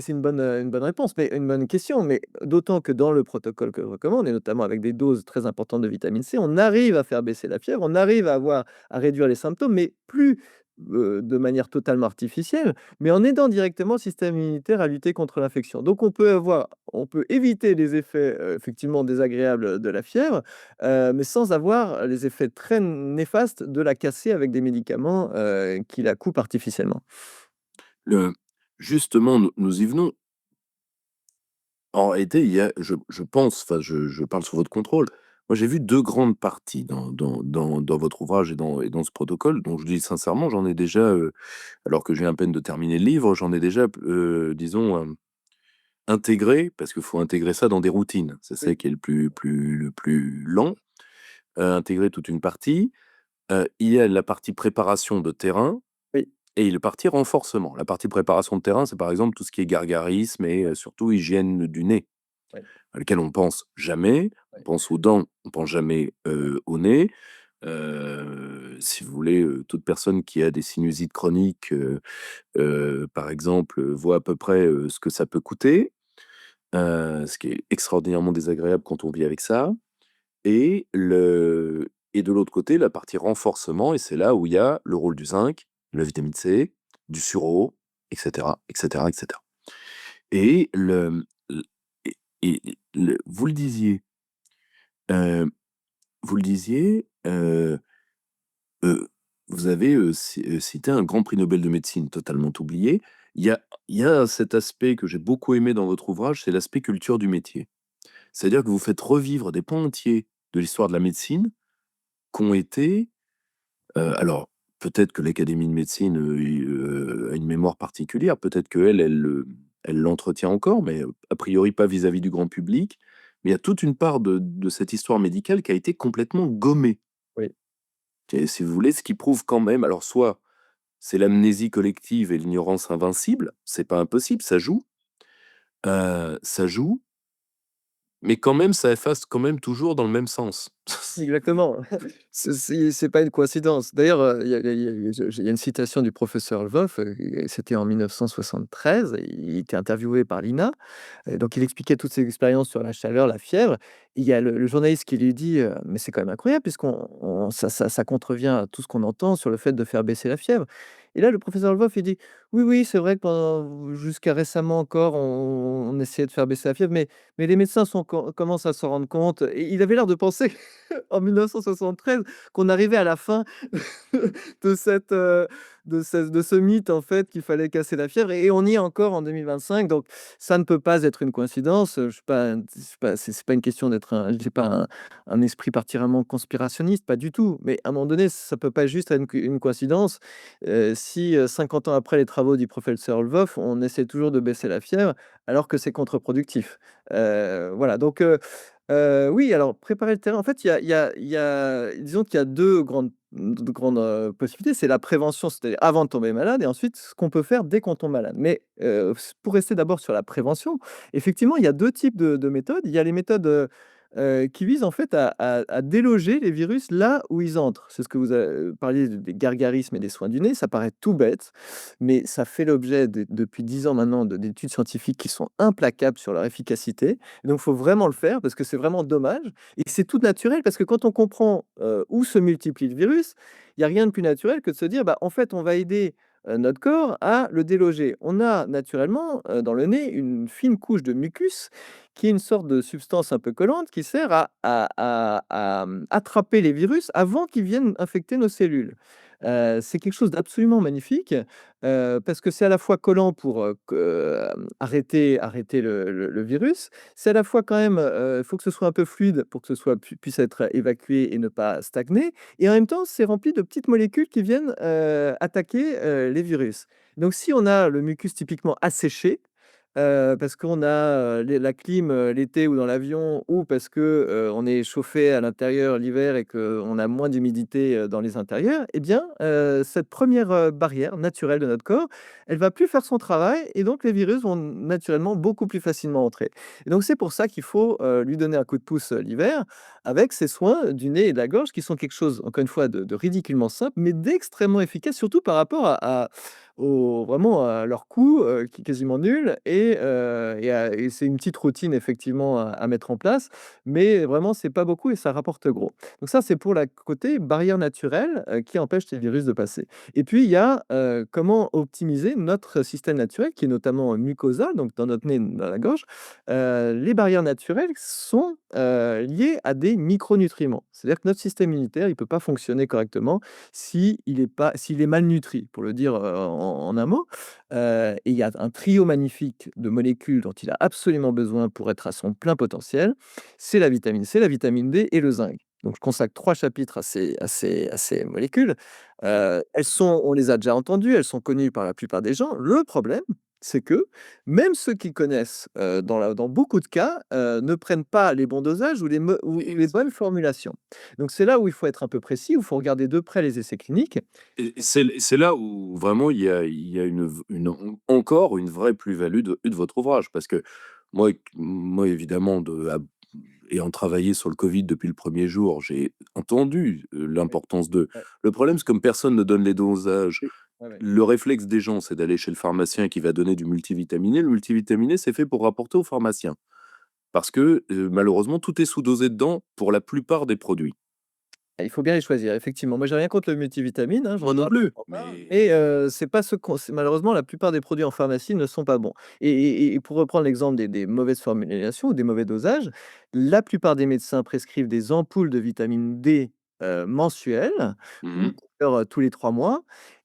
c'est une bonne réponse, mais une bonne question, mais d'autant que dans le protocole que je recommande et notamment avec des doses très importantes de vitamine C, on arrive à faire baisser la fièvre, on arrive à réduire les symptômes, mais plus, de manière totalement artificielle, mais en aidant directement le système immunitaire à lutter contre l'infection. Donc on peut éviter les effets, effectivement désagréables de la fièvre, mais sans avoir les effets très néfastes de la casser avec des médicaments, qui la coupent artificiellement. Le Justement, nous y venons. En réalité, il y a je pense, enfin, je parle sous votre contrôle. Moi, j'ai vu 2 grandes parties dans votre ouvrage et dans ce protocole, donc je dis sincèrement, j'en ai déjà, alors que j'ai à peine de terminer le livre, j'en ai déjà disons, intégré, parce qu'il faut intégrer ça dans des routines. C'est ça Oui. qui est le plus lent, intégrer toute une partie. Il y a la partie préparation de terrain Oui, et le partie renforcement. La partie préparation de terrain, c'est par exemple tout ce qui est gargarisme et surtout hygiène du nez, oui, à laquelle on pense jamais. On oui, pense aux dents, on pense jamais, au nez. Si vous voulez, toute personne qui a des sinusites chroniques, par exemple, voit à peu près, ce que ça peut coûter, ce qui est extraordinairement désagréable quand on vit avec ça. Et de l'autre côté, la partie renforcement et c'est là où il y a le rôle du zinc, de la vitamine C, du sureau et cetera, et cetera, et cetera. Et le l et le heu, vous le disiez, heu, vous avez, cité un grand prix Nobel de médecine totalement oublié. Il y a il y a cet aspect que j'ai beaucoup aimé dans votre ouvrage, c'est l'aspect culture du métier. C'est-à-dire que vous faites revivre des pans entiers de l'histoire de la médecine qu'ont été, alors, peut-être que l'Académie de médecine, a une mémoire particulière, peut-être qu'elle, elle l'entretient encore, mais, a priori pas vis-à-vis du grand public. Mais il y a toute une part de cette histoire médicale qui a été complètement gommée. oui. Et si vous voulez, ce qui prouve quand même, alors soit c'est l'amnésie collective et l'ignorance invincible, c'est pas impossible, ça joue, Mais quand même, ça efface quand même toujours dans le même sens. Exactement. C'est pas une coïncidence. D'ailleurs, il y a une citation du professeur Lvov, c'était en 1973, il était interviewé par l'INA, donc il expliquait toutes ses expériences sur la chaleur, la fièvre. Il y a le journaliste qui lui dit, «Mais c'est quand même incroyable puisqu'on on ça contrevient à tout ce qu'on entend sur le fait de faire baisser la fièvre». Et là, le professeur Lvov, il dit: «Oui, oui, c'est vrai que pendant jusqu'à récemment encore, on essayait de faire baisser la fièvre, mais les médecins commencent à s'en rendre compte». Et il avait l'air de penser en 1973 qu'on arrivait à la fin de cette, de ce mythe, en fait, qu'il fallait casser la fièvre, et on y est encore en 2025. Donc ça ne peut pas être une coïncidence. Je suis pas un je suis pas c'est pas une question d'être un j'ai pas un esprit particulièrement conspirationniste, pas du tout. Mais à un moment donné, ça peut pas juste être une coïncidence, si, 50 ans après les travaux du professeur Lvov, on essaie toujours de baisser la fièvre alors que c'est contre-productif. Voilà, donc oui, alors préparer le terrain, en fait, disons qu'il y a 2 grandes, possibilités. C'est la prévention, c'est-à-dire avant de tomber malade, et ensuite ce qu'on peut faire dès qu'on tombe malade. Mais, pour rester d'abord sur la prévention, effectivement, il y a 2 types de méthodes. Il y a les méthodes, qui visent en fait à déloger les virus là où ils entrent. C'est ce que vous, parliez des gargarismes et des soins du nez. Ça paraît tout bête, mais ça fait l'objet depuis 10 ans maintenant d'études scientifiques qui sont implacables sur leur efficacité. Et donc, il faut vraiment le faire parce que c'est vraiment dommage, et c'est tout naturel parce que quand on comprend, où se multiplie le virus, il y a rien de plus naturel que de se dire: «Bah, en fait, on va aider, notre corps à le déloger». On a naturellement, dans le nez, une fine couche de mucus qui est une sorte de substance un peu collante qui sert à attraper les virus avant qu'ils viennent infecter nos cellules. C'est quelque chose d'absolument magnifique, parce que c'est à la fois collant pour, arrêter le virus. C'est à la fois quand même, il faut que ce soit un peu fluide pour que ce soit puisse être évacué et ne pas stagner, et en même temps, c'est rempli de petites molécules qui viennent, attaquer, les virus. Donc si on a le mucus typiquement asséché, parce qu'on a, la clim, l'été ou dans l'avion, ou parce que, on est chauffé à l'intérieur l'hiver et qu'on a moins d'humidité, dans les intérieurs, et bien, cette première re barrière naturelle de notre corps, elle va plus faire son travail, et donc les virus vont naturellement beaucoup plus facilement entrer. Et donc c'est pour ça qu'il faut, lui donner un coup de pouce, l'hiver avec ces soins du nez et de la gorge qui sont quelque chose, encore une fois, de ridiculement simple, mais d'extrêmement efficace, surtout par rapport vraiment à leur coût, qui est quasiment nul, et c'est une petite routine effectivement à mettre en place, mais vraiment c'est pas beaucoup et ça rapporte gros. Donc ça, c'est pour la côté barrière naturelle, qui empêche les virus de passer. Et puis il y a, comment optimiser notre système naturel qui est notamment mucosal, donc dans notre nez, dans la gorge. Les barrières naturelles sont, liées à des micronutriments. C'est-à-dire que notre système immunitaire, il peut pas fonctionner correctement s'il est malnutri, pour le dire, en un mot. Et il y a un trio magnifique de molécules dont il a absolument besoin pour être à son plein potentiel. C'est la vitamine C, la vitamine D et le zinc. Donc je consacre 3 chapitres à ces molécules. On les a déjà entendues, elles sont connues par la plupart des gens. Le problème, c'est que même ceux qui connaissent, dans beaucoup de cas, ne prennent pas les bons dosages ou les bonnes formulations. Donc c'est là où il faut être un peu précis, où il faut regarder de près les essais cliniques. Et c'est là où vraiment il y a encore une vraie plus-value de votre ouvrage. Parce que moi évidemment ayant travaillé sur le Covid depuis le premier jour, j'ai entendu, Ouais, l'importance de ouais, le problème, c'est comme personne ne donne les dosages, oui, ouais, ouais. le réflexe des gens, c'est d'aller chez le pharmacien qui va donner du multivitaminé. Le multivitaminé, c'est fait pour rapporter au pharmacien. Parce que, malheureusement, tout est sous-dosé dedans pour la plupart des produits. Il faut bien les choisir, effectivement. Moi, j'ai rien contre le multivitamine, hein, Moi non j'en plus, prends pas, mais mais c'est pas ce qu'on c'est malheureusement, la plupart des produits en pharmacie ne sont pas bons, et pour reprendre l'exemple des mauvaises formulations ou des mauvais dosages, la plupart des médecins prescrivent des ampoules de vitamine D, mensuelles, ou mmh. alors, tous les 3 mois,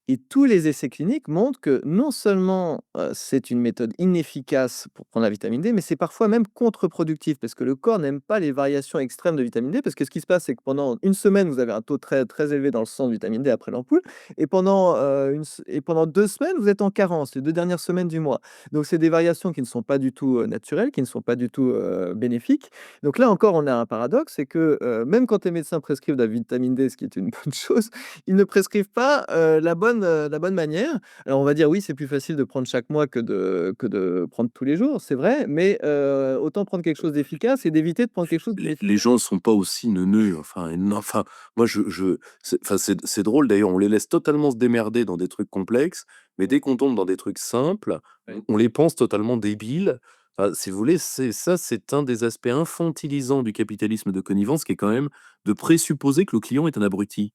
et tous les essais cliniques montrent que non seulement, c'est une méthode inefficace pour prendre la vitamine D, mais c'est parfois même contre-productif parce que le corps n'aime pas les variations extrêmes de vitamine D. Parce que ce qui se passe, c'est que pendant une semaine, vous avez un taux très, très élevé dans le sang de vitamine D après l'ampoule, et pendant 2 semaines, vous êtes en carence, les 2 dernières semaines du mois. Donc c'est des variations qui ne sont pas du tout, naturelles, qui ne sont pas du tout, bénéfiques. Donc là encore, on a un paradoxe, c'est que, même quand les médecins prescrivent de la vitamine D, ce qui est une bonne chose, ils ne prescrivent pas, la bonne la bonne manière. Alors on va dire: «Oui, c'est plus facile de prendre chaque mois que de prendre tous les jours», c'est vrai, mais autant prendre quelque chose d'efficace et d'éviter de prendre quelque chose Les d'inefficace. gens sont pas aussi neuneux, enfin, et non, enfin, moi c'est drôle d'ailleurs, on les laisse totalement se démerder dans des trucs complexes, mais Mmh. dès qu'on tombe dans des trucs simples, Oui. on les pense totalement débiles. Enfin, si vous voulez, c'est un des aspects infantilisants du capitalisme de connivence qui est quand même de présupposer que le client est un abruti.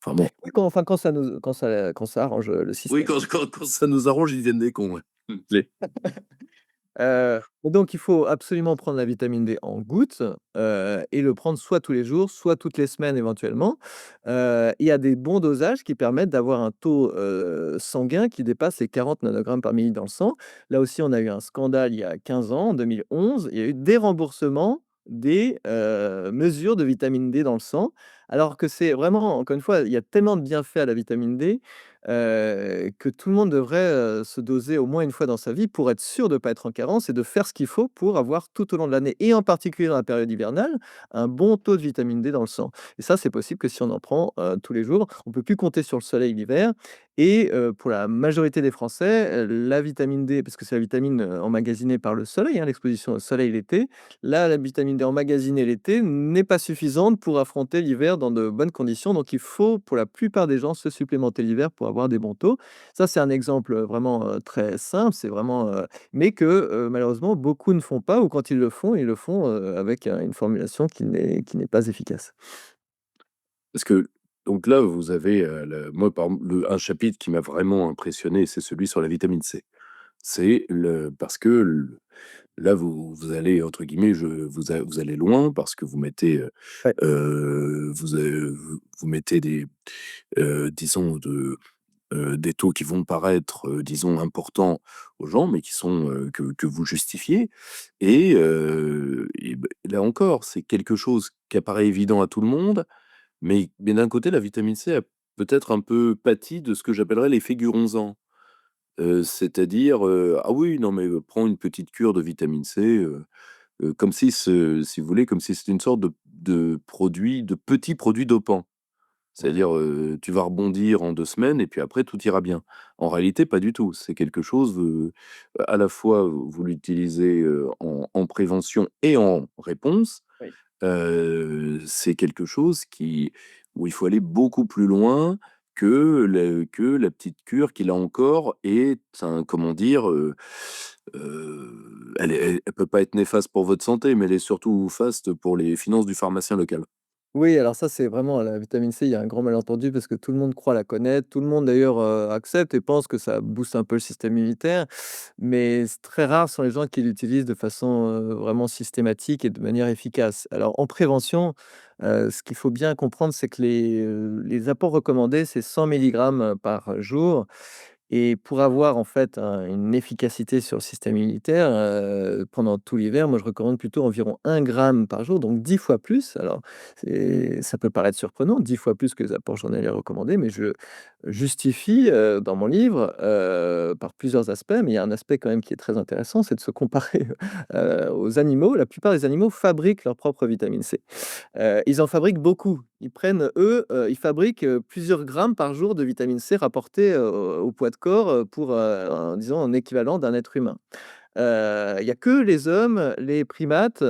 Enfin bon. Oui, quand ça arrange, le Oui, système. quand ça nous arrange, ils viennent des cons, ouais. Les Et donc il faut absolument prendre la vitamine D en gouttes, et le prendre soit tous les jours, soit toutes les semaines éventuellement. Il y a des bons dosages qui permettent d'avoir un taux, sanguin qui dépasse les 40 nanogrammes par millilitre dans le sang. Là aussi, on a eu un scandale il y a 15 ans, en 2011. Il y a eu des remboursements des, mesures de vitamine D dans le sang, alors que c'est vraiment encore une fois, il y a tellement de bienfaits à la vitamine D, que tout le monde devrait, se doser au moins une fois dans sa vie pour être sûr de ne pas être en carence et de faire ce qu'il faut pour avoir tout au long de l'année et en particulier dans la période hivernale, un bon taux de vitamine D dans le sang et ça, c'est possible que si on en prend, tous les jours. On peut plus compter sur le soleil l'hiver et pour la majorité des Français, la vitamine D parce que c'est la vitamine, emmagasinée par le soleil, hein, l'exposition au soleil l'été. Là, la vitamine D emmagasinée l'été n'est pas suffisante pour affronter l'hiver dans de bonnes conditions, donc il faut, pour la plupart des gens, se supplémenter l'hiver pour avoir des bons taux. Ça, c'est un exemple, vraiment, très simple, c'est vraiment, mais que, malheureusement, beaucoup ne font pas ou quand ils le font, avec, une formulation qui n'est pas efficace. Parce que donc là, vous avez, le moi, par exemple, un chapitre qui m'a vraiment impressionné, c'est celui sur la vitamine C. C'est le parce que là, vous allez entre guillemets, vous allez loin parce que vous mettez, Ouais. vous mettez des, disons des taux qui vont paraître, disons importants aux gens, mais qui sont, que vous justifiez et là encore, c'est quelque chose qui apparaît évident à tout le monde, mais d'un côté, la vitamine C a peut-être un peu pâti de ce que j'appellerais l'effet Guronsant. C'est-à-dire, «Ah oui, non mais, prends une petite cure de vitamine C», comme si vous voulez, comme si c'était une sorte de petit produit dopant. Ouais. C'est-à-dire, tu vas rebondir en 2 semaines et puis après tout ira bien. En réalité, pas du tout. C'est quelque chose, à la fois, vous l'utilisez, en prévention et en réponse. Oui. C'est quelque chose où il faut aller beaucoup plus loin que la petite cure qui, là encore, est un comment dire? Elle peut pas être néfaste pour votre santé, mais elle est surtout faste pour les finances du pharmacien local. Oui, alors ça, c'est vraiment la vitamine C, il y a un grand malentendu parce que tout le monde croit la connaître. Tout le monde d'ailleurs, accepte et pense que ça booste un peu le système immunitaire, mais c'est très rare sont les gens qui l'utilisent de façon, vraiment systématique et de manière efficace. Alors en prévention, ce qu'il faut bien comprendre, c'est que les apports recommandés, c'est 100 milligrammes par jour et pour avoir en fait une efficacité sur le système immunitaire, pendant tout l'hiver, moi je recommande plutôt environ 1 gramme par jour, donc 10 fois plus. Alors ça peut paraître surprenant, 10 fois plus que les apports journaliers recommandés, mais je justifie, dans mon livre, par plusieurs aspects. Mais il y a un aspect quand même qui est très intéressant, c'est de se comparer, aux animaux. La plupart des animaux fabriquent leur propre vitamine C. Ils en fabriquent beaucoup. Ils prennent eux, ils fabriquent, plusieurs grammes par jour de vitamine C rapportés, au poids de corps, pour, un disons un équivalent d'un être humain. Il y a que les hommes, les primates,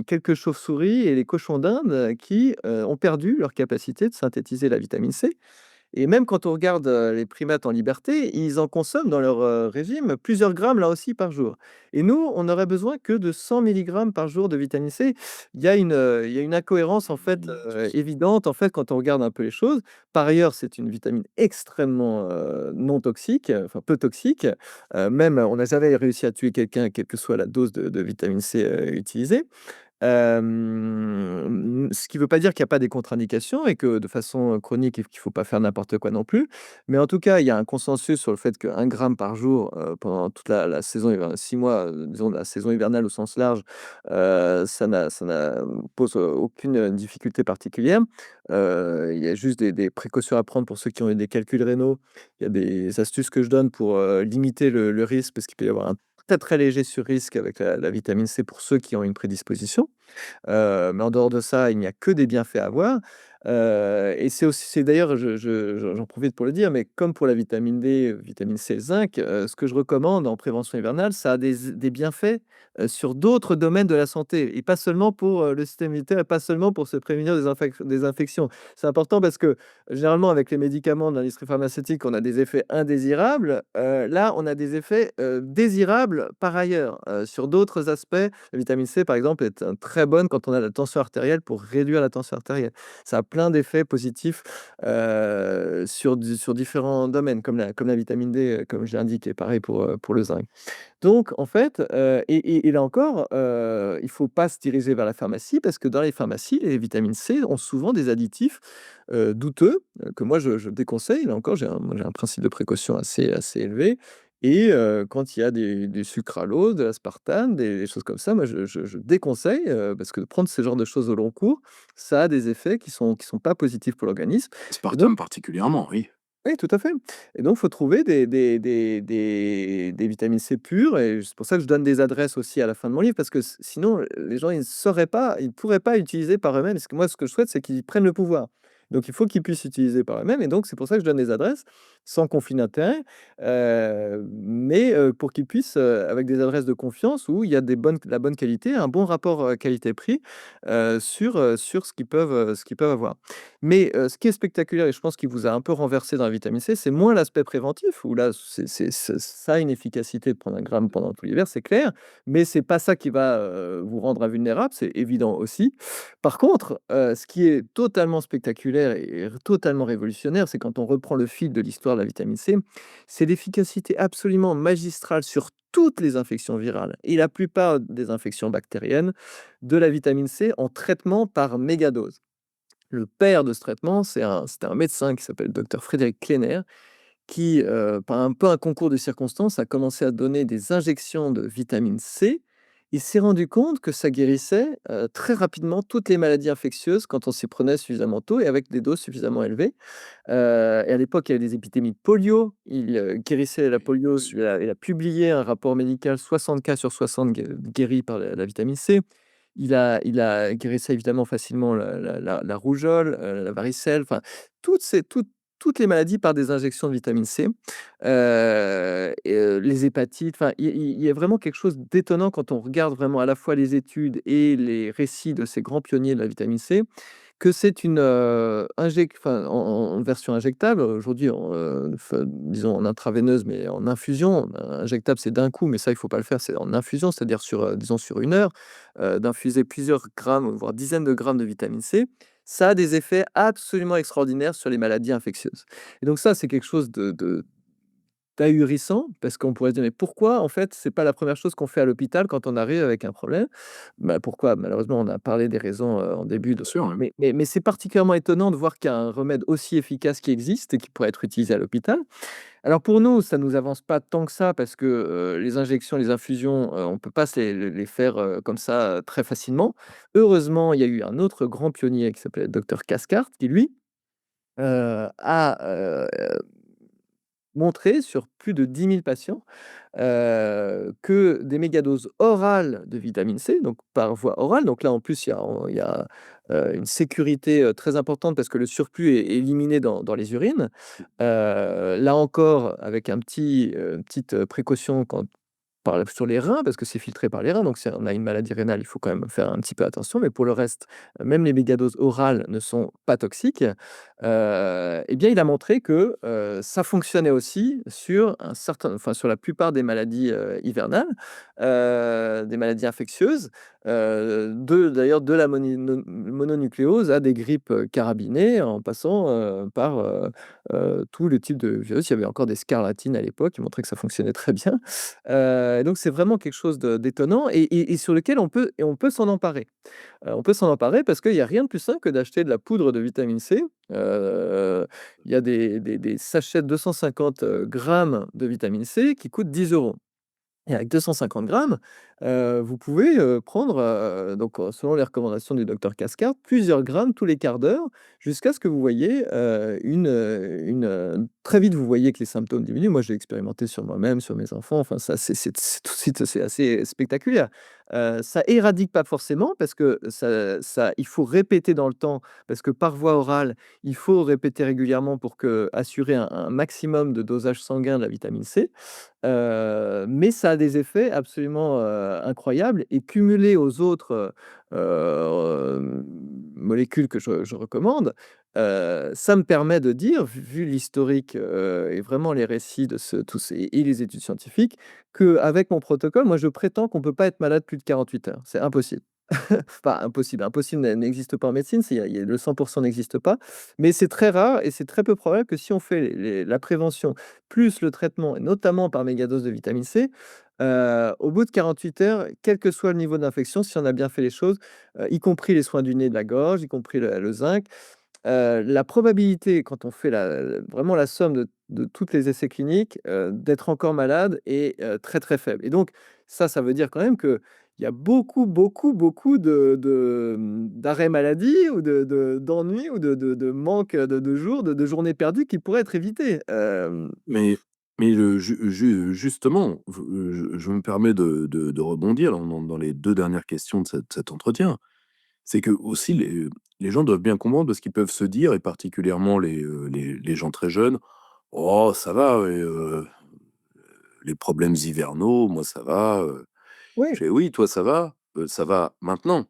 quelques chauves-souris et les cochons d'Inde, qui, ont perdu leur capacité de synthétiser la vitamine C. Et même quand on regarde, les primates en liberté, ils en consomment dans leur, régime plusieurs grammes là aussi par jour. Et nous, on n'aurait besoin que de 100 milligrammes par jour de vitamine C. Il y a une incohérence en fait, évidente en fait quand on regarde un peu les choses. Par ailleurs, c'est une vitamine extrêmement, non toxique, enfin peu toxique. Même on n'a jamais réussi à tuer quelqu'un, quelle que soit la dose de vitamine C, utilisée. Ce qui ne veut pas dire qu'il y a pas des contre-indications et que de façon, chronique et qu'il ne faut pas faire n'importe quoi non plus. Mais en tout cas, il y a un consensus sur le fait qu'1 gramme par jour, pendant toute la saison hiver 6 mois, disons la saison hivernale au sens large, ça n'a pose aucune, difficulté particulière. Il y a juste des précautions à prendre pour ceux qui ont eu des calculs rénaux. Il y a des astuces que je donne pour, limiter le risque parce qu'il peut y avoir un très, très léger sur-risque avec la vitamine C pour ceux qui ont une prédisposition. Mais en dehors de ça, il n'y a que des bienfaits à avoir. Et c'est d'ailleurs, j'en profite pour le dire, mais comme pour la vitamine D, vitamine C, zinc, ce que je recommande en prévention hivernale, ça a des bienfaits, sur d'autres domaines de la santé et pas seulement pour, le système immunitaire et pas seulement pour se prémunir des infections. C'est important parce que, généralement, avec les médicaments de l'industrie pharmaceutique, on a des effets indésirables. Là, on a des effets, désirables par ailleurs, sur d'autres aspects. La vitamine C, par exemple, est très bonne quand on a la tension artérielle pour réduire la tension artérielle. Ça a plein d'effets positifs, sur différents domaines comme la vitamine D, comme je l'ai indiqué, pareil pour le zinc. Donc en fait, et là encore, il faut pas se diriger vers la pharmacie parce que dans les pharmacies, les vitamines C ont souvent des additifs, douteux, que moi je déconseille. Là encore, j'ai un principe de précaution assez élevé et quand il y a du sucralose, de l'aspartame, des choses comme ça, moi je déconseille, parce que prendre ce genre de choses au long cours, ça a des effets qui sont pas positifs pour l'organisme et donc Aspartame particulièrement, oui. oui, tout à fait et donc faut trouver des vitamines C pures et c'est pour ça que je donne des adresses aussi à la fin de mon livre parce que sinon, les gens, ils ne sauraient pas, ils ne pourraient pas utiliser par eux-mêmes. Parce que moi, ce que je souhaite, c'est qu'ils prennent le pouvoir. Donc il faut qu'ils puissent utiliser par eux-mêmes et donc c'est pour ça que je donne des adresses sans conflit d'intérêt, mais pour qu'ils puissent, avec des adresses de confiance où il y a la bonne qualité, un bon rapport, qualité-prix, sur ce qu'ils peuvent avoir. Mais, ce qui est spectaculaire et je pense qu'il vous a un peu renversé dans la vitamine C, c'est moins l'aspect préventif où là, ça a une efficacité de prendre un gramme pendant tout l'hiver, c'est clair, mais c'est pas ça qui va, vous rendre invulnérable, c'est évident aussi. Par contre, ce qui est totalement spectaculaire et totalement révolutionnaire, c'est quand on reprend le fil de l'histoire de la vitamine C, c'est l'efficacité absolument magistrale sur toutes les infections virales et la plupart des infections bactériennes de la vitamine C en traitement par mégadose. Le père de ce traitement, c'était un médecin qui s'appelle docteur Frédéric Klenner, qui, par un peu un concours de circonstances, a commencé à donner des injections de vitamine C. Il s'est rendu compte que ça guérissait, très rapidement toutes les maladies infectieuses quand on s'y prenait suffisamment tôt et avec des doses suffisamment élevées. Et à l'époque, il y avait des épidémies de polio. Il, guérissait la Oui, bien polio. sûr. Il a publié un rapport médical, 60 cas sur 60 guéris par la vitamine C. Il a guérissait évidemment facilement la rougeole, la varicelle, enfin toutes ces toutes toutes les maladies par des injections de vitamine C, et les hépatites, enfin il y a vraiment quelque chose d'étonnant quand on regarde vraiment à la fois les études et les récits de ces grands pionniers de la vitamine C. Que c'est une, enfin, en version injectable, aujourd'hui disons en intraveineuse, mais en infusion. Injectable, c'est d'un coup, mais ça, il faut pas le faire, c'est en infusion, c'est-à-dire sur, disons sur 1 heure, d'infuser plusieurs grammes, voire dizaines de grammes de vitamine C. Ça a des effets absolument extraordinaires sur les maladies infectieuses et donc ça, c'est quelque chose d'ahurissant parce qu'on pourrait se dire: «Mais pourquoi, en fait, c'est pas la première chose qu'on fait à l'hôpital quand on arrive avec un problème?» Bah, pourquoi? Malheureusement, on a parlé des raisons, en début Bien de sûr, oui. mais c'est particulièrement étonnant de voir qu'il y a un remède aussi efficace qui existe et qui pourrait être utilisé à l'hôpital. Alors pour nous, ça nous avance pas tant que ça parce que, les injections, les infusions, on peut pas se les faire, comme ça, très facilement. Heureusement, il y a eu un autre grand pionnier qui s'appelait docteur Caskart qui lui, a, montré sur plus de 10 000 patients, que des mégadoses orales de vitamine C, donc par voie orale, donc là en plus il y a, une sécurité, très importante parce que le surplus est éliminé dans les urines. Là encore avec une petite, précaution quand sur les reins, parce que c'est filtré par les reins, donc si on a une maladie rénale, il faut quand même faire un petit peu attention, mais pour le reste, même les mégadoses orales ne sont pas toxiques. Et bien, il a montré que, ça fonctionnait aussi sur sur la plupart des maladies, hivernales, des maladies infectieuses, d'ailleurs de la mononucléose à des grippes, carabinées en passant, par, tous les types de virus. Il y avait encore des scarlatines à l'époque qui montraient que ça fonctionnait très bien. Et donc c'est vraiment quelque chose d'étonnant et sur lequel on peut s'en emparer. On peut s'en emparer parce qu'il y a rien de plus simple que d'acheter de la poudre de vitamine C. Il y a des sachets de 250, grammes de vitamine C qui coûtent 10 €. Et avec 250 grammes, vous pouvez, prendre, donc selon les recommandations du docteur Cascard, plusieurs grammes tous les quarts d'heure jusqu'à ce que vous voyez, très vite vous voyez que les symptômes diminuent. Moi, j'ai expérimenté sur moi-même, sur mes enfants, enfin ça c'est tout de suite c'est assez spectaculaire. Ça éradique pas forcément parce que ça il faut répéter dans le temps, parce que par voie orale, il faut répéter régulièrement pour assurer un maximum de dosage sanguin de la vitamine C. Mais ça a des effets absolument, incroyables et cumulés aux autres, molécules que je recommande, ça me permet de dire, vu l'historique, et vraiment les récits de tous ces et les études scientifiques, qu'avec mon protocole, moi je prétends qu'on peut pas être malade plus de 48 heures. C'est impossible. Enfin impossible, impossible n'existe pas en médecine, le 100 n'existe pas, mais c'est très rare et c'est très peu probable que si on fait la prévention plus le traitement et notamment par mégadose de vitamine C, au bout de 48 heures, quel que soit le niveau d'infection, si on a bien fait les choses, y compris les soins du nez et de la gorge, y compris le zinc, la probabilité quand on fait vraiment la somme de toutes les essais cliniques, d'être encore malade est, très, très faible et donc ça veut dire quand même qu'il y a beaucoup, beaucoup, beaucoup d'arrêts maladie ou d'ennuis ou de manque, de jours, de journées perdues qui pourraient être évitées, Mais le justement, je me permets de rebondir dans les 2 dernières questions de cet entretien. C'est que aussi les gens doivent bien comprendre parce qu'ils peuvent se dire et particulièrement les gens très jeunes: «Oh ça va, ouais, les problèmes hivernaux, moi ça va, oui, Je fais: «Oui, toi ça va maintenant.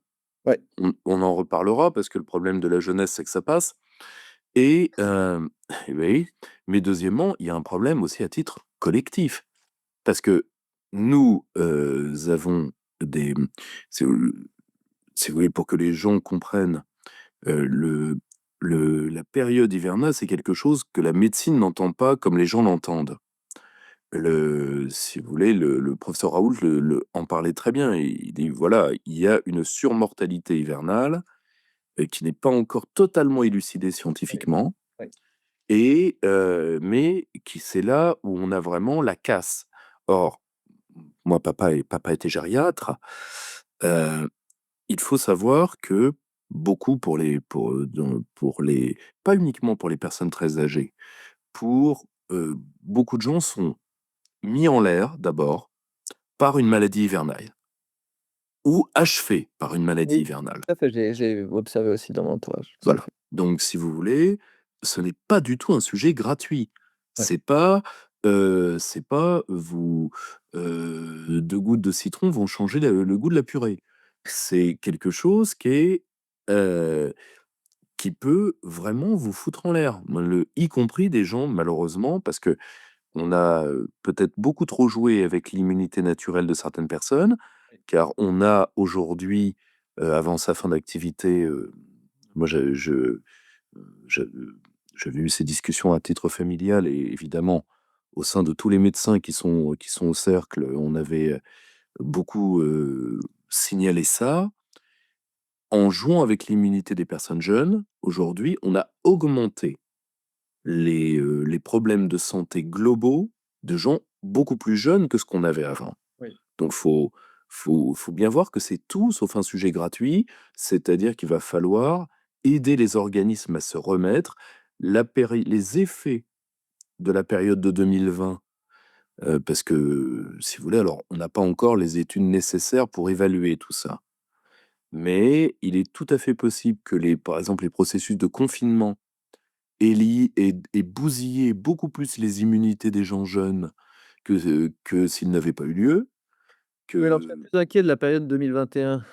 ouais, On en reparlera parce que le problème de la jeunesse, c'est que ça passe et et oui, mais deuxièmement, il y a un problème aussi à titre collectif. Parce que nous, avons des, si vous si vous voulez, pour que les gens comprennent, la période hivernale, c'est quelque chose que la médecine n'entend pas comme les gens l'entendent. Si vous voulez, le professeur Raoult en parlait très bien. Il dit: «Voilà, il y a une surmortalité hivernale, qui n'est pas encore totalement élucidée ouais, scientifiquement ouais. et mais qui c'est là où on a vraiment la casse». Or, moi, papa était gériatre, heu, il faut savoir que beaucoup pour les pas uniquement pour les personnes très âgées, pour, beaucoup de gens sont mis en l'air d'abord par une maladie hivernale ou achevés par une maladie Oui, hivernale. tout à fait, j'ai observé aussi dans mon entourage, tout à Voilà. fait. Donc si vous voulez, ce n'est pas du tout un sujet gratuit. Ouais. C'est pas vous, 2 gouttes de citron vont changer le goût de la purée. C'est quelque chose heu, qui peut vraiment vous foutre en l'air. Y compris des gens malheureusement parce que on a, peut-être beaucoup trop joué avec l'immunité naturelle de certaines personnes, car on a aujourd'hui, avant sa fin d'activité, moi je j'avais eu ces discussions à titre familial et évidemment au sein de tous les médecins qui sont au cercle, on avait, beaucoup, signalé ça. En jouant avec l'immunité des personnes jeunes, aujourd'hui, on a augmenté les problèmes de santé globaux de gens beaucoup plus jeunes que ce qu'on avait avant. Oui. Donc faut bien voir que c'est tout sauf un sujet gratuit, c'est-à-dire qu'il va falloir aider les organismes à se remettre. Les effets de la période de 2020, parce que, si vous voulez, alors on n'a pas encore les études nécessaires pour évaluer tout ça. Mais il est tout à fait possible que par exemple, les processus de confinement aient bousillé beaucoup plus les immunités des gens jeunes que s'ils n'avaient pas eu lieu, Oui, alors je serais que plus inquiet de la période 2021.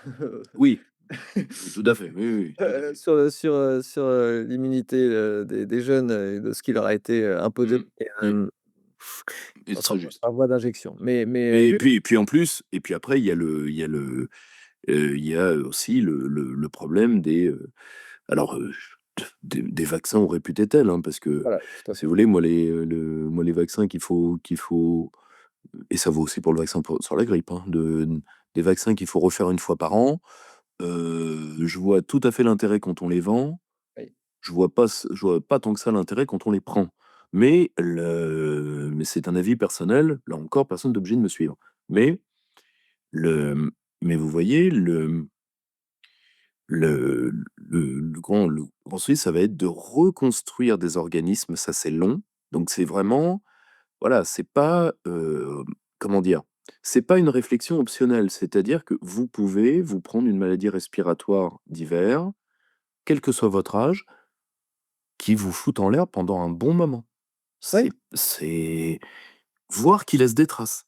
oui, tout à fait, oui, oui, tout à fait. Sur l'immunité, des jeunes, et de ce qui leur a été, imposé Mmh, oui et très juste. par voie d'injection. Mais Et oui, puis en plus et puis après il y a aussi le problème alors, des vaccins auraient pu être tels, hein, parce que, voilà, tout à si fait. vous voulez, moi les vaccins qu'il faut et ça vaut aussi pour le vaccin sur la grippe, hein, des vaccins qu'il faut refaire une fois par an, je vois tout à fait l'intérêt quand on les vend. Oui. Je vois pas tant que ça l'intérêt quand on les prend. Mais c'est un avis personnel, là encore, personne n'est obligé de me suivre. Mais le mais vous voyez, le grand souci, ça va être de reconstruire des organismes, ça, c'est long. Donc c'est vraiment voilà, c'est pas, comment dire? C'est pas une réflexion optionnelle. C'est-à-dire que vous pouvez vous prendre une maladie respiratoire d'hiver, quel que soit votre âge, qui vous fout en l'air pendant un bon moment. Ouais. C'est voire qui laisse des traces.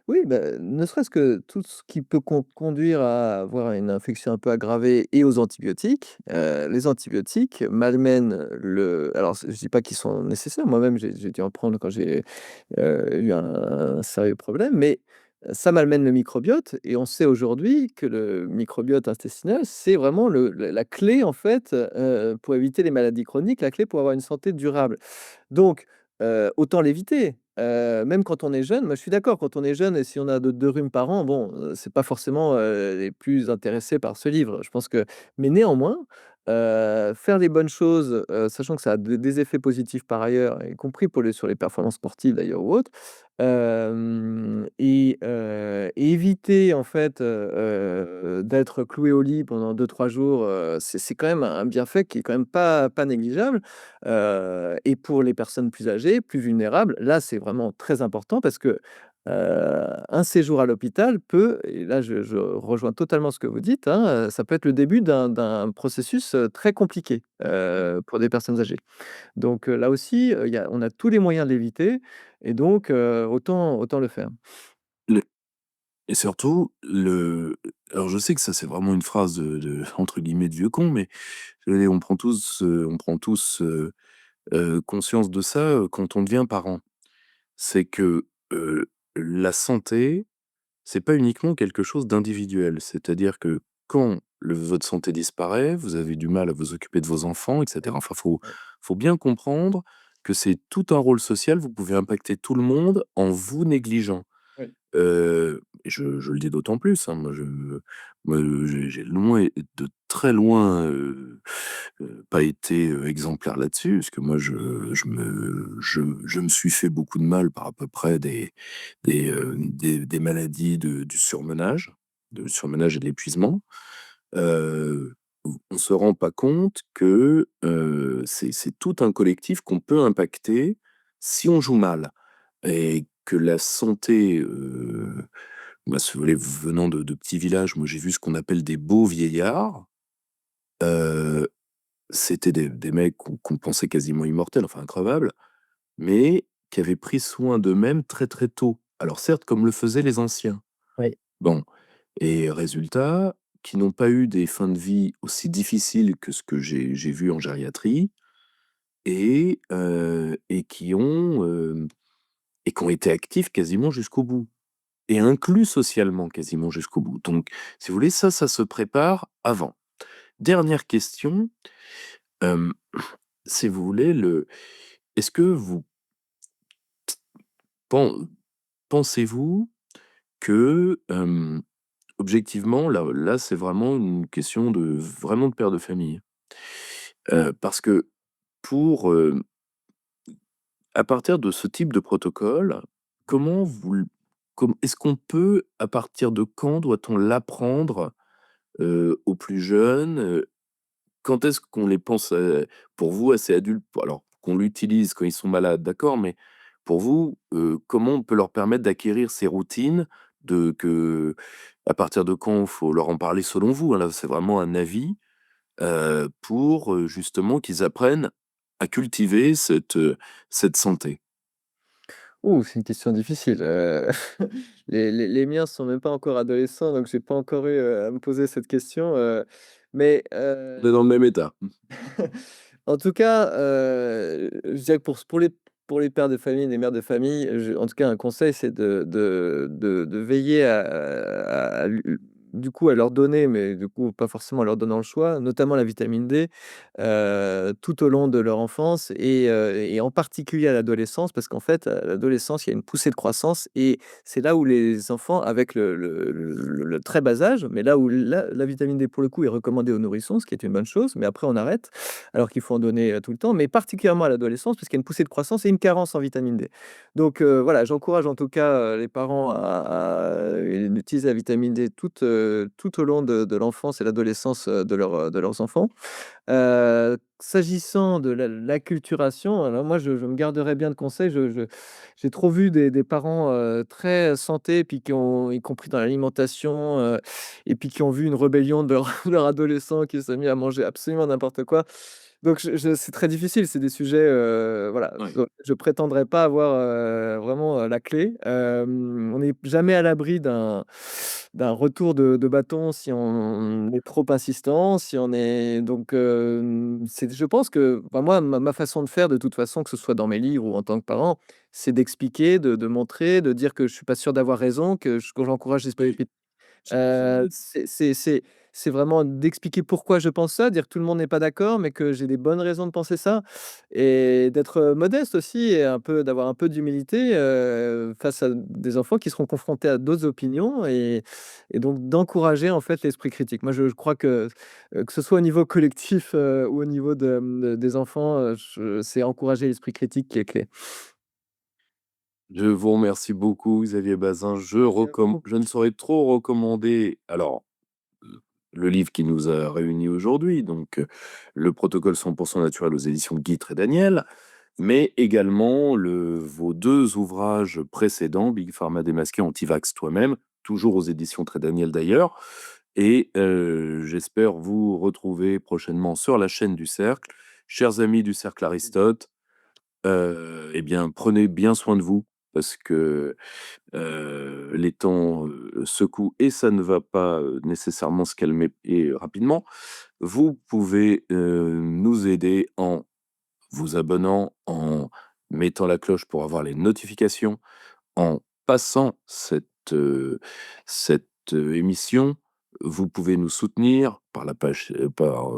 Oui, bah, ne serait-ce que tout ce qui peut conduire à avoir une infection un peu aggravée et aux antibiotiques. Les antibiotiques malmènent le alors je dis pas qu'ils sont nécessaires, moi-même j'ai dû en prendre quand j'ai, eu un sérieux problème, mais ça malmène le microbiote et on sait aujourd'hui que le microbiote intestinal, c'est vraiment la clé en fait, pour éviter les maladies chroniques, la clé pour avoir une santé durable. Donc, autant l'éviter. Même quand on est jeune, moi je suis d'accord, quand on est jeune et si on a de 2 rhumes par an, bon, c'est pas forcément, les plus intéressés par ce livre. Je pense que mais néanmoins, faire les bonnes choses, sachant que ça a des effets positifs par ailleurs, y compris pour les sur les performances sportives d'ailleurs ou autres, et éviter en fait, d'être cloué au lit pendant 2 3 jours, c'est quand même un bienfait qui est quand même pas négligeable. Et pour les personnes plus âgées, plus vulnérables, là, c'est vraiment très important parce que, un séjour à l'hôpital peut et là, je rejoins totalement ce que vous dites, hein, ça peut être le début d'un processus, très compliqué, pour des personnes âgées. Donc, là aussi, il y a on a tous les moyens de l'éviter et donc, autant le faire. Le et surtout, alors je sais que ça, c'est vraiment une phrase de entre guillemets «de vieux con», mais on prend tous conscience de ça, quand on devient parent. C'est que, la santé, c'est pas uniquement quelque chose d'individuel. C'est-à-dire que quand votre santé disparaît, vous avez du mal à vous occuper de vos enfants et cetera. Oui, Enfin, faut ouais, faut bien comprendre que c'est tout un rôle social. Vous pouvez impacter tout le monde en vous négligeant. Je le dis d'autant plus, hein, j'ai loin et de très loin, pas été, exemplaire là-dessus, parce que moi je me suis fait beaucoup de mal par à peu près des maladies du surmenage et de l'épuisement. Heu, on se rend pas compte que, c'est tout un collectif qu'on peut impacter si on joue mal et que la santé, bah, si vous voulez, venant de petits villages, moi j'ai vu ce qu'on appelle des beaux vieillards. Heu, C'était des mecs qu'on pensait quasiment immortels, enfin increvables, mais qui avaient pris soin d'eux-mêmes très, très tôt. Alors certes, comme le faisaient les anciens. oui. Bon, et résultat, qui n'ont pas eu des fins de vie aussi difficiles que ce que j'ai vu en gériatrie et qui ont été actifs quasiment jusqu'au bout et inclus socialement quasiment jusqu'au bout. Donc, si vous voulez, ça se prépare avant. Dernière question, hem, si vous voulez, est-ce que vous pen pensez-vous que, objectivement, là, c'est vraiment une question vraiment de père de famille. Parce que pour, à partir de ce type de protocole, comment vous l com est-ce qu'on peut à partir de quand doit-on l'apprendre, aux plus jeunes? Quand est-ce qu'on les pense, pour vous, assez adultes pour alors qu'on l'utilise quand ils sont malades, d'accord, mais pour vous, comment on peut leur permettre d'acquérir ces routines à partir de quand il faut leur en parler selon vous, hein, là, c'est vraiment un avis, pour, justement qu'ils apprennent à cultiver cette santé? C'est une question difficile, les miens sont même pas encore adolescents, donc j'ai pas encore eu, à me poser cette question, mais On est dans le même état. en tout cas, je dirais que pour les pères de famille, les mères de famille, en tout cas un conseil, c'est de veiller du coup, à leur donner, mais du coup, pas forcément en leur donnant le choix, notamment la vitamine D, tout au long de leur enfance et en particulier à l'adolescence parce qu'en fait, à l'adolescence, il y a une poussée de croissance et c'est là où les enfants avec le très bas âge, mais là où la vitamine D, pour le coup, est recommandée aux nourrissons, ce qui est une bonne chose, mais après on arrête, alors qu'il faut en donner, tout le temps, mais particulièrement à l'adolescence parce qu'il y a une poussée de croissance et une carence en vitamine D. Donc voilà, j'encourage en tout cas, les parents à utiliser la vitamine D tout au long de l'enfance et l'adolescence, de leurs enfants. S'agissant de l'acculturation, alors moi je me garderais bien de conseils. J'ai trop vu des parents, très santé, puis qui ont y compris dans l'alimentation, et puis qui ont vu une rébellion de leur leur adolescent qui s'est mis à manger absolument n'importe quoi. Donc je c'est très difficile, c'est des sujets, voilà, Ouais. donc je prétendrai pas avoir, vraiment, la clé. On n'est jamais à l'abri d'un retour de bâton si on est trop insistant, si on est donc c'est je pense que enfin moi, ma façon de faire de toute façon, que ce soit dans mes livres ou en tant que parent, c'est d'expliquer, de montrer, de dire que je suis pas sûr d'avoir raison, que j'encourage l'esprit Oui, critique. j'imagine. C'est vraiment d'expliquer pourquoi je pense ça, dire que tout le monde n'est pas d'accord, mais que j'ai des bonnes raisons de penser ça et d'être, modeste aussi et un peu d'avoir un peu d'humilité, face à des enfants qui seront confrontés à d'autres opinions et donc d'encourager, en fait, l'esprit critique. Moi, je crois que ce soit au niveau collectif, ou au niveau des enfants, je c'est encourager l'esprit critique qui est clé. Je vous remercie beaucoup, Xavier Bazin. Merci à vous. Je ne saurais trop recommander alors, le livre qui nous a réunis aujourd'hui, donc Le protocole 100 naturel aux éditions Guîtres et Daniel, mais également vos 2 ouvrages précédents, Big Pharma démasqué, Antivax toi-même, toujours aux éditions Trait Daniel d'ailleurs et j'espère vous retrouver prochainement sur la chaîne du Cercle. Chers amis du Cercle Aristote, eh bien, prenez bien soin de vous parce que, les temps, secouent et ça ne va pas, nécessairement se calmer et rapidement. Vous pouvez, nous aider en vous abonnant, en mettant la cloche pour avoir les notifications, en passant cette émission. Vous pouvez nous soutenir par la page, par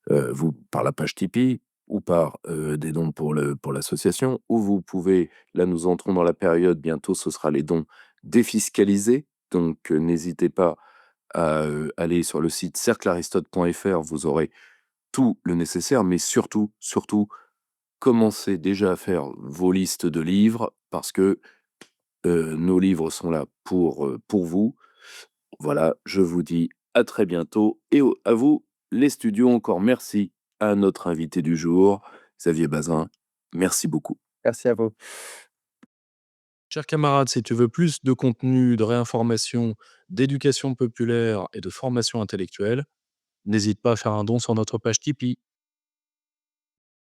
la page Tipeee ou par, des dons pour l'association ou vous pouvez là, nous entrons dans la période, bientôt ce sera les dons défiscalisés, donc n'hésitez pas à, aller sur le site cerclearistote.fr, vous aurez tout le nécessaire, mais surtout, surtout, commencez déjà à faire vos listes de livres parce que, nos livres sont là pour vous. Voilà, je vous dis à très bientôt et à vous les studios, encore merci à notre invité du jour, Xavier Bazin. Merci beaucoup. Merci à vous. Chers camarades, si tu veux plus de contenu, de réinformation, d'éducation populaire et de formation intellectuelle, n'hésite pas à faire un don sur notre page Tipeee.